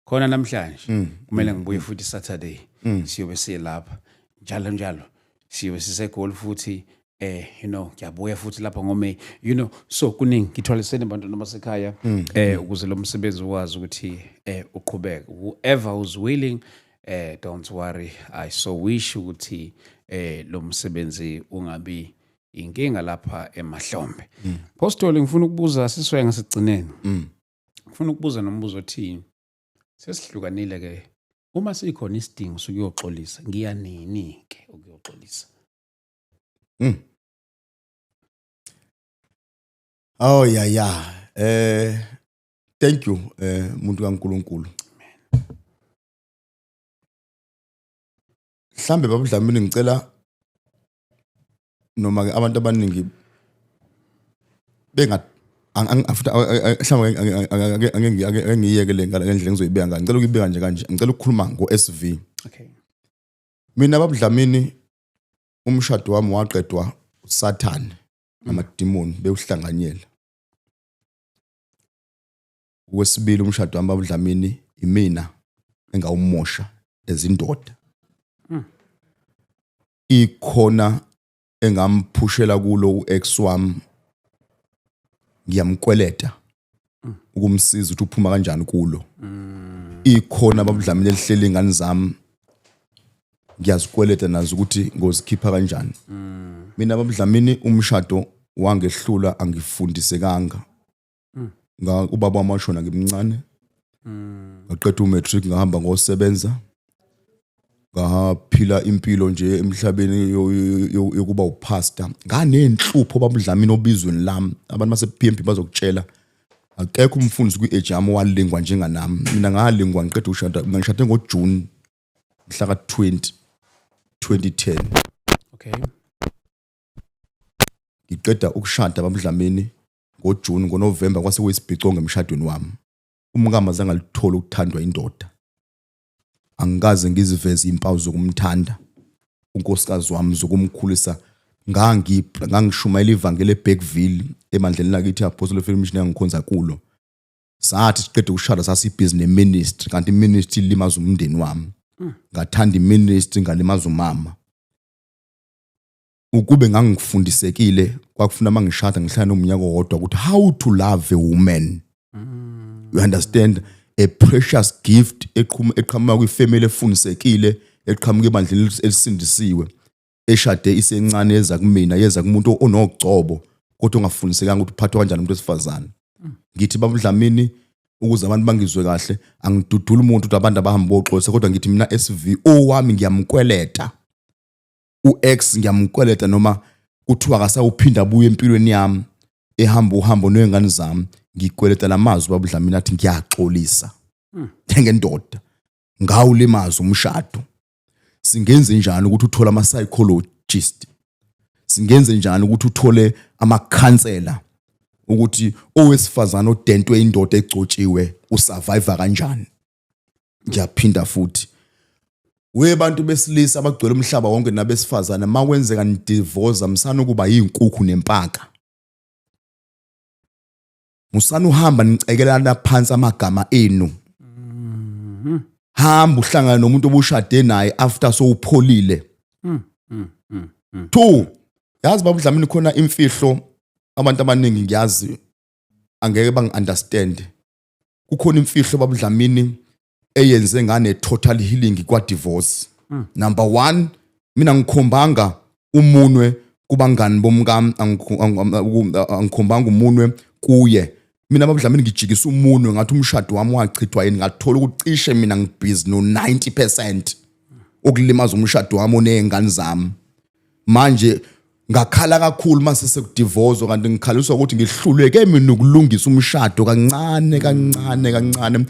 khona namhlanje kumele ngibuye futhi Saturday siyobe silapha njalo siyobe siseGoli futhi ngiyabuya futhi lapha ngome so kuningi ngithwaliseni bantwana basekhaya ukuze lo msebenzi wazi ukuthi uqhubeke whoever who's willing don't worry I so wish ukuthi lo msebenzi ungabi inkinga lapha emahlombe Apostoli ngifuna ukubuza siswe ngasigcineni ngifuna ukubuza nombuzo othini sesihlukanile ke uma sikhona isidingo sokuyoxolisa ngiyanini ke ukuyoxolisa oh thank you umuntu kaNkulunkulu mhlambe babuDlamini ngicela noma ke abantu abaningi benga mhlambe angiyekele ngendlela engizoyibeka ngani ngicela ukuyibeka nje kanje ngicela ukukhuluma ngoSV okay mina babuDlamini umshado wami waqedwa uSathane namadimoni bewuhlanganyela wesibili umshado wami babuDlamini imina engawumosha ezindoda ikhona engamphushela kulo uex wami ngiyamkweleta ukumsiza ukuthi uphuma kanjani kulo ikhona babuDlamini elihleli ingane zami ngiyazikweleta nazo ukuthi ngozikhipha kanjani mina babuDlamini umshado wangehlula angifundisekanga ubaba wami washona ngimncane ngaqeda umatric ngahamba ngosebenza ngaphila impilo nje emhlabeni yokuba upastor nganenhlupho babudlamini obizweni lami abantu base PMP bazokutshela akekho umfundisi kwiejamo walingwa njenganami mina ngalingwa ngiqeda ukushada ngishade ngoJune mhla ka-20 2010 Okay. ngiqeda ukushada babudlamini ngoJune ngoNovember kwase kuyisibhicongo emshadweni wami umkama zange alithola ukuthandwa indoda angikaze ngiziveze impawu zokumthanda unkosikazi wami zokumkhulisa ngangishumayela ivangeli eBackville emandleni lakithi Apostle Faith Mission yangikhonza kulo sathi siqede ukushada sasibhiziness ministry kanti ministry limaza umndeni wami ngathanda iministry ngalimaza umama ukube ngangifundisekile kwakufuna mangishada ngihlala nomnyaka owodwa ukuthi how to love a woman you understand a precious gift eqhamuka kwifamily efundisekile eqhamuka ebandleni elisindisiwe eshade isencane yeza kumina yeza kumuntu onogcobo kodwa ongafundisekanga ukuthi uphathwa kanjani umuntu wesifazane ngithi babudlamini ukuze abantu bangizwe kahle angidudula umuntu ukuthi abantu abahamba boxolisa kodwa ngithi mina SV owami ngiyamkweleta uX ngiyamkweleta noma kuthiwa akasawuphinda abuye empilweni yami ehamba uhambo noyengane zami ngikweleta lamazwi babudlamini athi ngiyaxolisa ngendoda ngawulimaza umshado singenze njani ukuthi uthole ama psychologist singenze njani ukuthi uthole ama counselor ukuthi owesifazana odentwe indoda egcotshiwe usurvive kanjani ngiyaphinda futhi webantu besilisa abagcwele umhlaba wonke nabesifazana makwenzeka ndidivorce msana kuba yinkukhu nempaka musana uhamba nicekelana phansi amagama enu hamba uhlangana nomuntu obushade naye after so upholile 2 yazi babudlamini khona imfihlo abantu abaningi ngiyazi angeke bangi-understand kukhona imfihlo babudlamini eyenze ngane total healing kwa divorce number 1 mina ngikhombanga umunwe kubangani bomkami angikhombanga umunwe kuye mina babudlamini ngijikisa umunwe ngathi umshado wami wachithwa yini ngathola ukuthi cishe mina ngibhizi no 90% ukulimaza umshado wami onezingane zami manje ngakhala kakhulu mase sekudivorce kanti ngikhaliswa ukuthi ngihluleke mina ukulungisa umshado kancane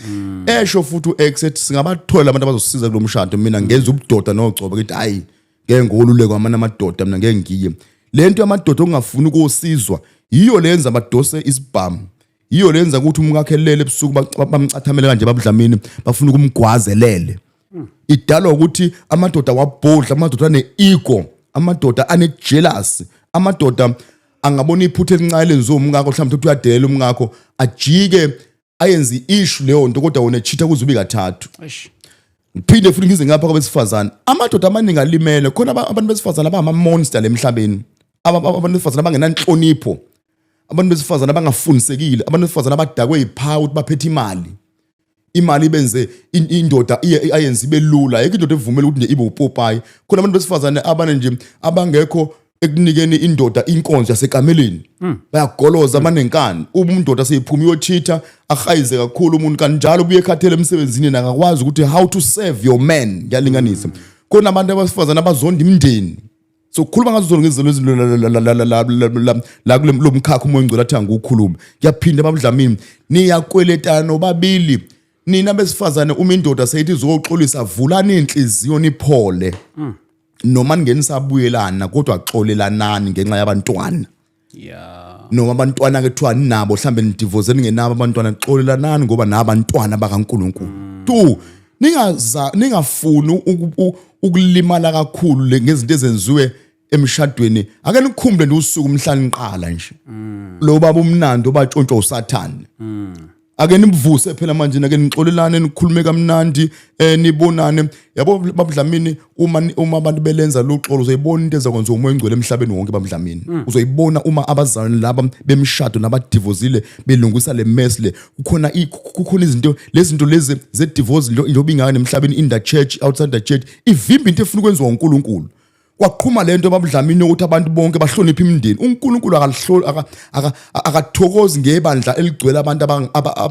esho futhi uEx singabathola abantu abazosiza kulomshado mina ngenza ubudoda nogcoba ukuthi hayi ngeke ngoluleke kwamana amadoda mina ngeke ngiye lento yamadoda ongafuni ukosizwa yiyo lenza badose isibhamu yiyo lenza ukuthi umkakhelele ebusuku bamcathamele kanje babudlamini bafuna ukumgwazelele idalwa ukuthi amadoda wabhodla amadoda ane-ego amadoda ane-jealous amadoda angabona iphutha elincane lenziwa umkakho mhlawumbe ukuthi uyadelela umkakho ajike ayenze issue leyo nto kodwa wona cheater kuzubi kathathu ngiphinde futhi ngize ngapha kwabesifazana amadoda amaningi alimele khona abantu besifazana abama monster lemhlabeni abantu besifazana abangenanhlonipho abantu besifazana abangafundisekile abantu besifazana abadakwe iphawu ukuthi baphethe imali benze indoda ayenze ibelula ayike indoda evumela ukuthi nje ibe upopayi khona abantu besifazana abane nje abangekho ekunikeni indoda inkonzo yasekameleni bayagoloza abanenkani uma indoda seyiphuma uyochitha ahayize kakhulu umuntu kanjalo ubuye ekhathele emsebenzini nakakwazi ukuthi how to serve your man ngiyalinganisa khona abantu abasifazana abazonda imndeni so khuluma ngazo zonke izinto la kulomkhakha uMongcwele athanga ukukhuluma ngiyaphinda babudlamini niyakweletana nobabili nina besifazane uma indoda seyithi izoxolisa vulani inhliziyo niphole noma ningenisabuyelana kodwa xolelanani ngenxa yabantwana noma abantwana ke kuthiwa ninabo mhlambe nidivorce ningenabo abantwana xolelanani ngoba nabantwana bakaNkulunkulu 2 ningafuni ukulimala kakhulu ngezinto ezenziwe emshadweni ake nikhumble nje usuku umhlanje niqala nje lo baba umnandi obatshontshwa uSathane ake nimvuse phela manje ake nixolelane nikhulume kamnandi nibonane yabo babudlamini uma abantu belenza lo xolo uzoyibona into ezakwenza uMongcwele emhlabeni wonke babudlamini uzoyibona uma abazalwane laba bemshado nabadivozile belungisa le mess le kukhona izinto lezi ze divorce njoba ingaka nemhlabeni in the church outside the church ivimba into efuna ukwenziwa uNkulunkulu kwaqhuma lento babudlamini ukuthi abantu bonke bahloniphe imindeni uNkulunkulu akathokozi ngebandla eligcwele abantu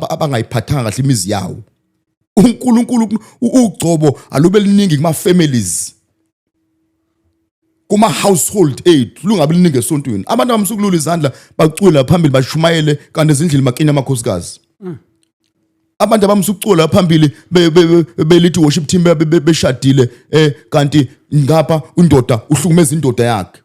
abangayiphathanga kahle imizi yawo uNkulunkulu ugcobo alube liningi kuma families, kuma household ethu lungabe liningi esontweni. Abantu abamsukulula izandla bacula phambili bashumayele kanti ezindlini makini amakhosikazi. Abantu abamsukucula phambili belithi worship team beshadile kanti ngapha undoda uhlukumeza indoda yakhe.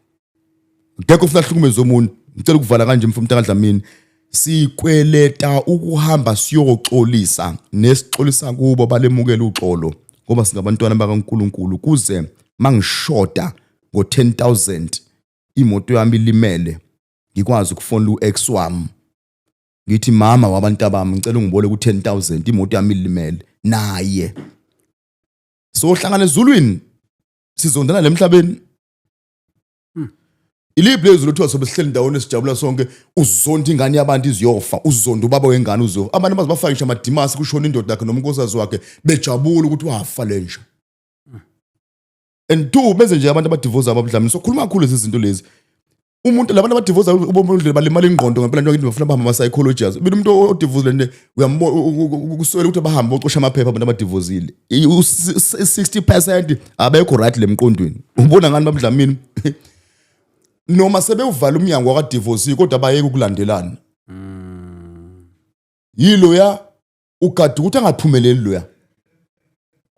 Ngeke ufuna hlukumeza umuntu. Ngicela ukuvala kanje mfumta kaDlamini. Sikweleta ukuhamba siyoxolisa nesixolisa kubo balemukela uxolo ngoba singabantwana bakaNkulunkulu kuze mangishoda ngo10,000 imoto yami limele ngikwazi ukufonela uex wami ngithi mama wabantu abami ngicela ungibole ku10,000 imoto yami limele naye so hlangana ezulwini sizondana lemhlabeni. Iliphi lezulu lothiwa sobe sihleli ndawone sijabula sonke uzonda ingane yabantu iziyofa uzonda ubaba wengane uzofa abantu bazibafakisha amadimasi kushona indoda yakhe nomnkosazi wakhe bejabula ukuthi wafa lenje. And two benze nje abantu abadivorce ababuDlamini sokhuluma kakhulu lezi zinto lezi. Umuntu labantu abadivorce ubomuntu balimala ingqondo ngempela nje into bafuna bahamba ama psychologists. Mina umuntu odivorce lento uyambona ukuswela ukuthi bahamba ocosha amaphepha abantu abadivozile. 60% abekho right lemqondweni. Ubona ngani babuDlamini? Noma sebewuvala umnyango wakadivorce kodwa bayeke ukulandelana. Yilo ya ugadi ukuthi angaphumeleli lo ya.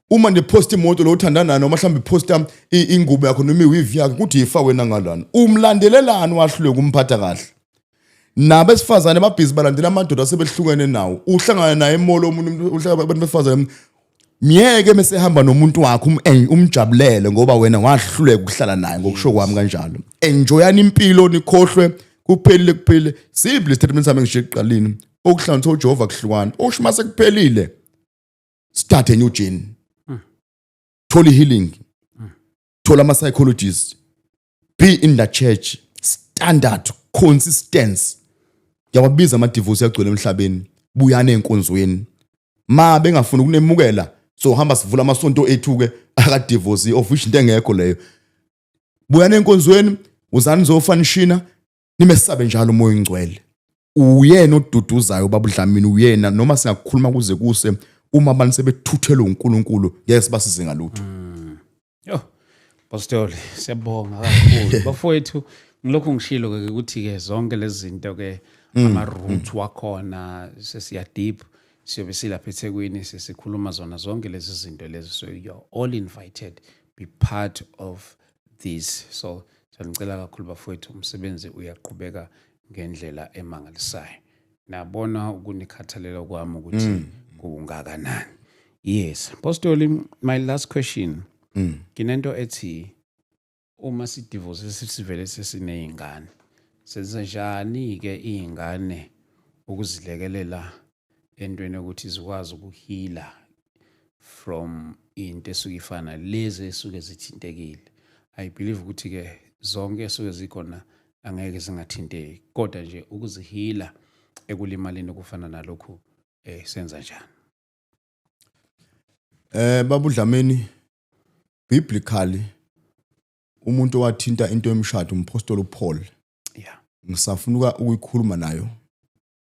Uma nepost imoto lo uthandana noma mhlawumbe posta ingubo yakho noma iweave yakho ukuthi yifa wena ngalana. Umlandelelani wahlule kumphatha kahle. Nabesifazane babhizi balandela amadoda asebehlukene nawo. Uhlangana naye emolo umuntu uhlala abantu besifazane miyeke mesehamba nomuntu wakho umjabulele ngoba wena wahluleka ukuhlala naye ngokusho kwami kanjalo. Enjoyani impilo nikhohlwe kuphele. Simple statement sami ngisho eqaleni. Okuhlanganisa uJehova kuhlukana. Oshima sekuphelile. Start a new journey. Thola healing. Thola ama psychologists. Be in the church. Standard consistency. Yawabiza ama divorce yagcwele emhlabeni. Buyane enkonzweni. Ma bengafuna ukunemukela so hamba sivula amasonto ethu ke aka divorce of which into engekho leyo. Buyane enkonzweni uzani zofanishina nimesabe njalo umoya ongcwele. Uyena oduduzayo babuDlamini uyena noma singakukhuluma kuze kuse uma abantu sebethuthelwa uNkulunkulu yes basize ngalutho. Yo Pastor siyabonga kakhulu bafowethu ngilokho ngishilo ke ukuthi ke zonke lezi zinto ke ama roots wakhona sesiya deep siyobe silapha eThekwini sesikhuluma zona zonke lezi zinto lezi so you're all invited be part of this. So ngicela kakhulu bafowethu umsebenzi uyaqhubeka ngendlela emangalisayo. Nabona ukunikhathalela kwami ukuthi kungakanani. Yes, Pastor, my last question. Kinento ethi uma si divorce sivele sesineyingane. Senza njani ke izingane ukuzilekelela entweni ukuthi zikwazi ukuheala from into esukifana lezi esuke zithintekile. I believe ukuthi ke zonke esuke zikhona angeke zingathinteki kodwa nje ukuziheala ekulimaleni okufana nalokho senza njani? babuDlamini biblically umuntu owathinta into yomshado umpostoli uPaul. Yeah. Ngisafuna ukuyikhuluma nayo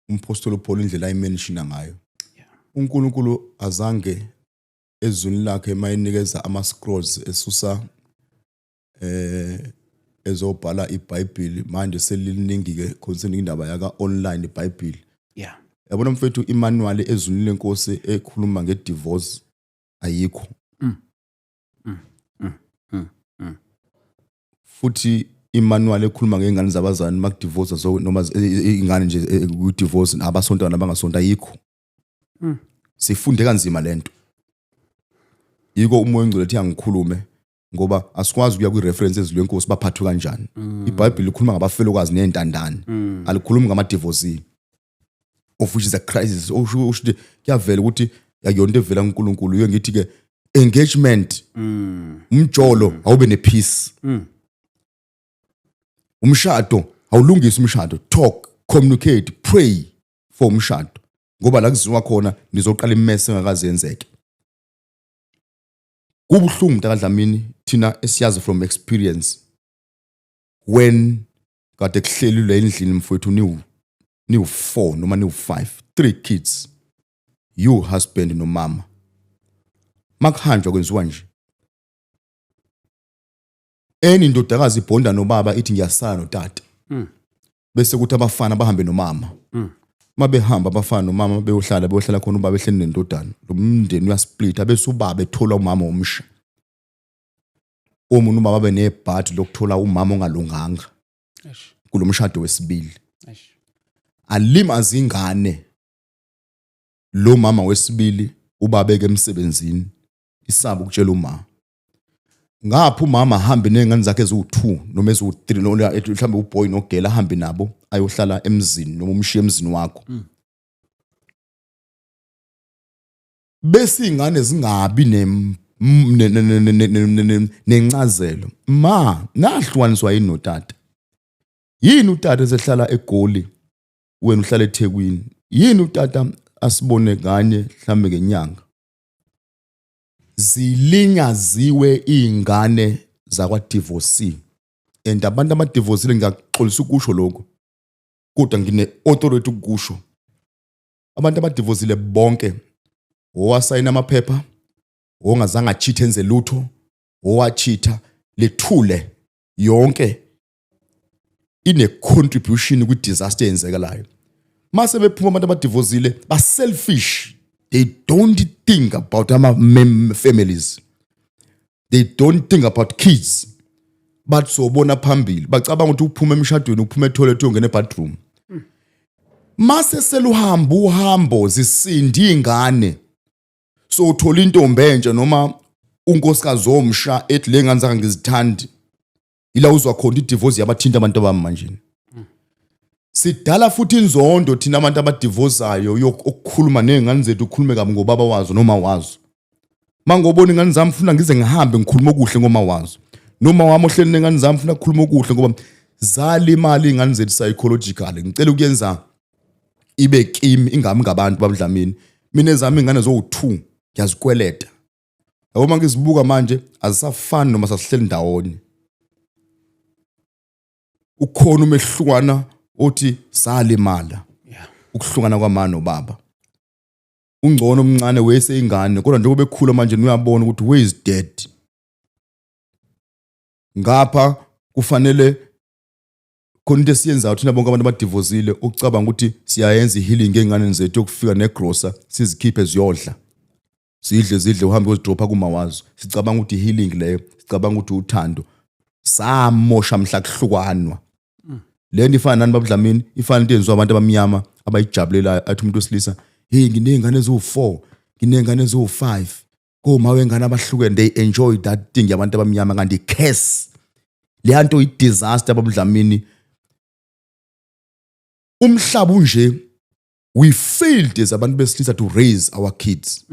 umpostoli uPaul indlela ayimenshina ngayo. Yeah. uNkulunkulu azange ezweni lakhe mayinikeza ama scrolls esusa ezobhala iBhayibheli manje seliliningi ke concerning indaba yaka online iBhayibheli. Yeah. Yabona mfethu imanual ezweni lenkosi ekhuluma ngedivorce ayikho. Futhi imanual ekhuluma ngengane zabazali makudivorce so noma ingane nje kudivorce abasontana abangasonta ayikho. Sifunde kanzima lento. Yiko umoya ongcwele ethi angikhulume ngoba asikwazi ukuya kwireferences lwenkosi baphathwe kanjani. iBhayibheli ikhuluma ngabafelokazi nezintandane. Alikhulumi ngama-divorce. Of which is a crisis. Usho kuyavela ukuthi yakuyonto evela kuNkulunkulu. Yo ngithi ke engagement umjolo awube nepeace. Umshado awulungisa umshado. Talk, communicate, pray for umshado. Ngoba la kuziwa khona nizoqala imesse engakaze yenzeke. Kubuhlungu mntakaDlamini thina esiyazi from experience when kade kuhlelile endlini mfowethu niwu 4 noma niwu 5 3 kids you husband no mama makuhanjwa kwenziwa nje. Indodakazi ibhonda nobaba ithi ngiyasala notata. Bese kuthi abafana bahambe nomama. Mabehamba abafana nomama beyohlala khona ubaba ehleli nendodana. Lo mndeni uyasplita bese ubaba ethola umama omsha. Omunye ubaba benebhadi lokuthola umama ongalunganga. Kulomshado wesibili. Alimazi ingane. Lo mama wesibili ubaba emsebenzini isaba ukutshela umama. Ngapha umama ahambe nezingane zakhe eziwu2 noma eziwu3 noma mhlawumbe uboy nogela ahambe nabo ayohlala emzini noma umshiye emzini wakho. Bese ingane zingabi nencazelo. Nahlukaniswa yini notata? Yini utata esehlala eGoli wena uhlala eThekwini? Yini utata asibone kanye mhlambe ngenyanga? Zilinyaziwe izingane zakwa divorcee. And abantu abadivorcile ngiyaxolisa ukusho lokho. Kodwa ngine authority ukusho. Abantu abadivorcile bonke owasayina amaphepha, ongazange achithe enze lutho, owachitha lethule yonke ine contribution kwi disaster eyenzekalayo. Mase bephuma abantu abadivorcile ba selfish. They don't think about families. They don't think about kids. But sobona phambili. Bacabanga ukuthi uphuma emshadweni, uphuma etoilet uyongena ebathroom. Mase seluhambo zisindi ingane. So uthola intombi entsha noma unkosikazi omsha ethi le ngane zake ngizithandi. Ila uzwa khona idivorce yabathinta abantu abami manje. Sidala futhi inzondo thina abantu abadivorceayo yokukhuluma nezingane zethu ukhulume kabi ngobaba wazo noma wazo. Mangobona ingane zami ufuna ngize ngihambe ngikhuluma okuhle ngoma wazo. Noma wami ohleli nengane zami ufuna ukukhuluma okuhle ngoba zali imali ingane zethu psychological. Ngicela ukuyenza ibe kimi ingami ngabantu babudlamini. Mina ezami ingane zo2 ngiyazikweleta. Yabo mangizibuka manje azisafani noma sasihleli ndawonye. Ukhona umehlukana othi salimala. Ukuhlukana kwamama nobaba. Ungcono omncane wese ingane kodwa njengoba bekhula manje uyabona ukuthi where is dead. Ngapha kufanele khona into esiyenzayo thina bonke abantu abadivorcile ukucabanga ukuthi siyayenza healing engane zethu ukufika negrocer sizikhiphe ziyodla. Zidle uhambe uzidropa kumawazo. Sicabanga ukuthi healing leyo, sicabanga ukuthi uthando. Samosha mhla kuhlukanwa. Lento ifana nani babudlamini, ifana into yenziwa abantu abamnyama abayijabulela athi umuntu wesilisa, hey nginengane eziwu4, nginengane eziwu5. Koma wengane abahlukene, they enjoy that thing yabantu abamnyama kanti curse. Le nto i disaster babudlamini. Umhlaba unje we failed as abantu besilisa to raise our kids.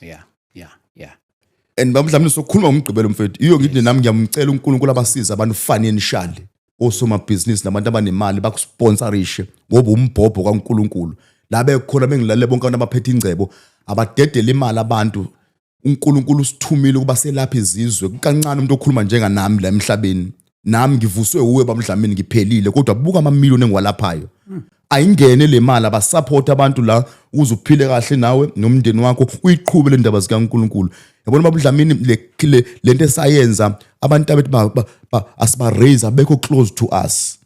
Yeah. And babudlamini sokhuluma ngomgqibelo mfethu. Iyo ngithi nami ngiyamcela uNkulunkulu abasiza abantu financially. Osoma business nabantu abanemali bakusponsorishe ngoba umbhobho kaNkulunkulu. La bekhona bengilalela bonke abantu abaphethe ingcebo abadedela imali abantu. uNkulunkulu usithumile kuba selapha izizwe. Kancane umuntu okhuluma njenga nami la emhlabeni. Nami ngivuswe uwe babudlamini ngiphelile kodwa buka amamiliyoni engiwalaphayo. Ayingene le mali abasupport abantu la ukuze uphile kahle nawe nomndeni wakho uyiqhube le ndaba zikaNkulunkulu. Yabona babudlamini lento esayenza abantu abethi asiba raise abekho close to us.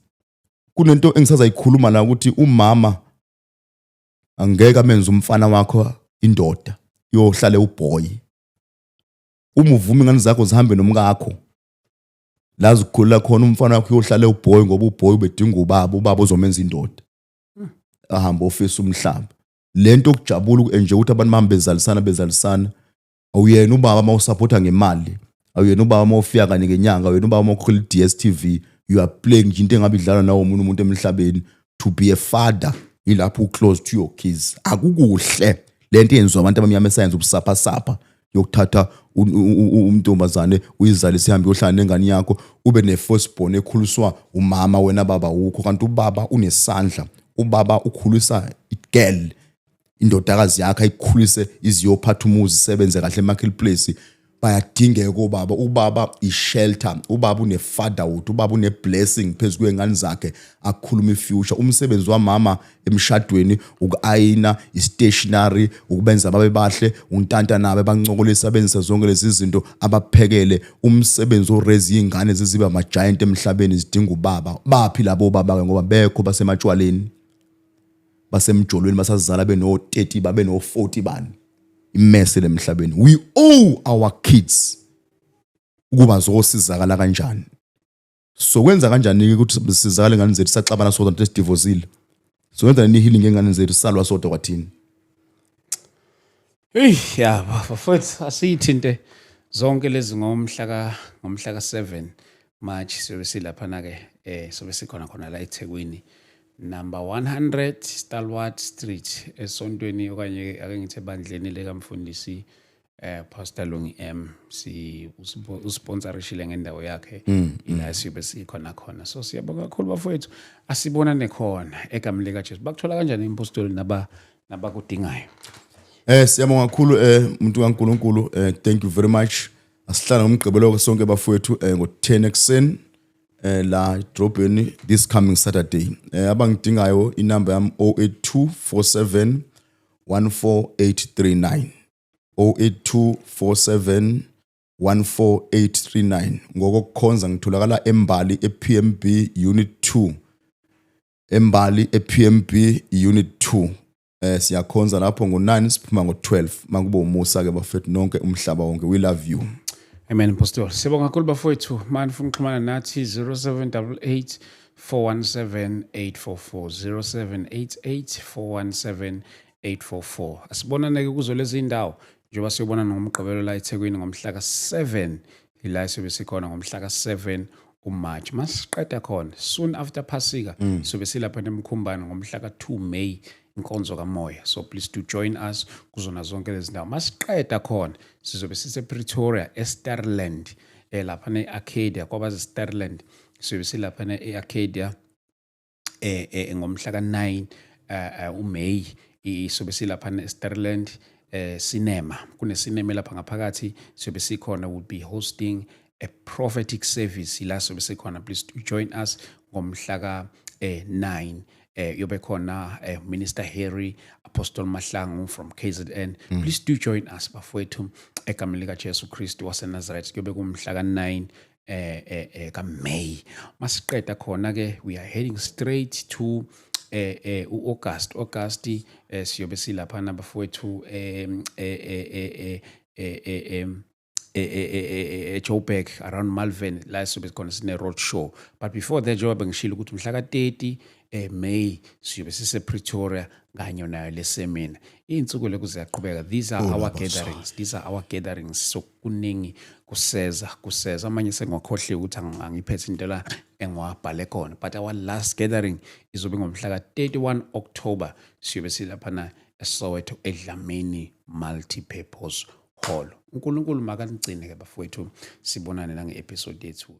Kunento engisazayikhuluma la ukuthi umama angeke amenze umfana wakho indoda yohlale uboy. Uma uvuma ingane zakho zihambe nomkakho lazi ukukhulula khona umfana wakho yohlale uboy ngoba uboy ubedinga ubaba ozomenza indoda. Ahamba ofisa umhlaba. Lento okujabula ukenje ukuthi abantu mahambe bezalisana. Awuyena ubaba mawusupporta ngemali. Awuyena ubaba mawufika kanye ngenyanga, awuyena ubaba mawukhulula DStv. You are playing into engabe idlala nawo umuntu emhlabeni. To be a father ilapho close to your kids. Akukuhle lento yenziwa abantu abamnyama esayenza ubusapha yokuthatha uMntombazane uyizalise ihambe yohlala nengane yakho ube ne firstborn ekhuliswa umama wena baba ukho kanti ubaba unesandla. Ubaba ukhulisa igirl indodakazi yakhe ayikhulise iziyophatha umuzi isebenze kahle emarketplace bayadingeka obaba. Ubaba ishelter, ubaba une-fatherhood, ubaba une-blessing phezu kwey'ngane zakhe akukhuluma i-future. Umsebenzi wamama emshadweni uku-ayina, i-stationery, ukubenza babe bahle, untanta nabo bancokolisa benze zonke lezi zinto abaphekele. Umsebenzi oraise iy'ngane zizibe ama-giant emhlabeni zidinga ubaba. Baphi labo baba-ke ngoba bekho basematshwaleni, basemjolweni, basazizala beno-30 babe no-40 bani. Imese lemhlabeni. We owe our kids ukuba zosizakala kanjani. So kwenza kanjani ukuthi sizakale ngane zethu saxabana sodwa nto esidivorceile. So kwenza ni healing ngengane zethu salwa sodwa kwathini. Yeah, bafowethu asiyithinte zonke lezi ngomhla ka 7 March sobe silapha ke sobe sikhona khona la eThekwini number 100 Stalwart Street esontweni okanye ake ngithi ebandleni lekaMfundisi Pastor Lungi M si usponsorishile ngendawo yakhe ila sibe sikhona khona. So siyabonga kakhulu bafowethu asibonane khona egameni lika Jesu. Bakuthola kanjani impostoli nabakudingayo? Siyabonga kakhulu umuntu kaNkulunkulu, thank you very much. Asihlala ngomgqibelo sonke bafowethu ngo-10 ekseni la drobheni this coming Saturday. Abangidingayo inamba yami 082 47 14839 082 47 14839. Ngokukhonza ngitholakala eMbali ePMB Unit 2. eMbali ePMB Unit 2. Siyakhonza lapho ngo-9 siphuma ngo-12. Makuba umusa ke bafethu nonke umhlaba wonke. We love you. Amen Pastor. Sibonga kakhulu bafowethu. Manje ufuna ukuxhumana nathi 0788 417 844 0788 417 844. Asibonane ke kuzo lezi indawo njengoba siyobona ngomgqibelo la eThekwini ngomhla ka7 ila sobe sikhona ngomhla ka7 uMarch. Masiqeda khona soon after Pasika sobe silapha eMkhumbane ngomhla ka2 May inkonzo kamoya. So please do join us kuzona zonke lezi ndawo. Masiqeda khona sizobe sise Pretoria eStarland lapha neArcadia kwabazi Starland sobe silapha neArcadia ngomhla ka9 uMay sobe silapha neStarland cinema. Kune cinema lapha ngaphakathi sobe sikhona, will be hosting a prophetic service la sobe sikhona. Please do join us ngomhla ka9 yobe khona Minister Harry Apostle Mahlangu from KZN. Please do join us bafowethu egameni lika Jesu Kristu waseNazareth yobe kumhla ka9 kaMay. Masiqeda khona ke we are heading straight to August siyobe silapha bafowethu Joburg around Malvern la sobe khona sine road show. But before that njengoba ngishilo ukuthi mhla ka30 May siyobe sise Pretoria kanye nayo lesemina. Insuku lekuziyaqhubeka. These are our gatherings. So kuningi kuseza amanye sengwakhohle ukuthi angiphethe into la engwabhale khona. But our last gathering izobe ngomhla ka31 October siyobe silapha eSoweto eDlamini Multipurpose Hall. uNkulunkulu makanigcine ke bafowethu, sibonane la ngeepisode yethu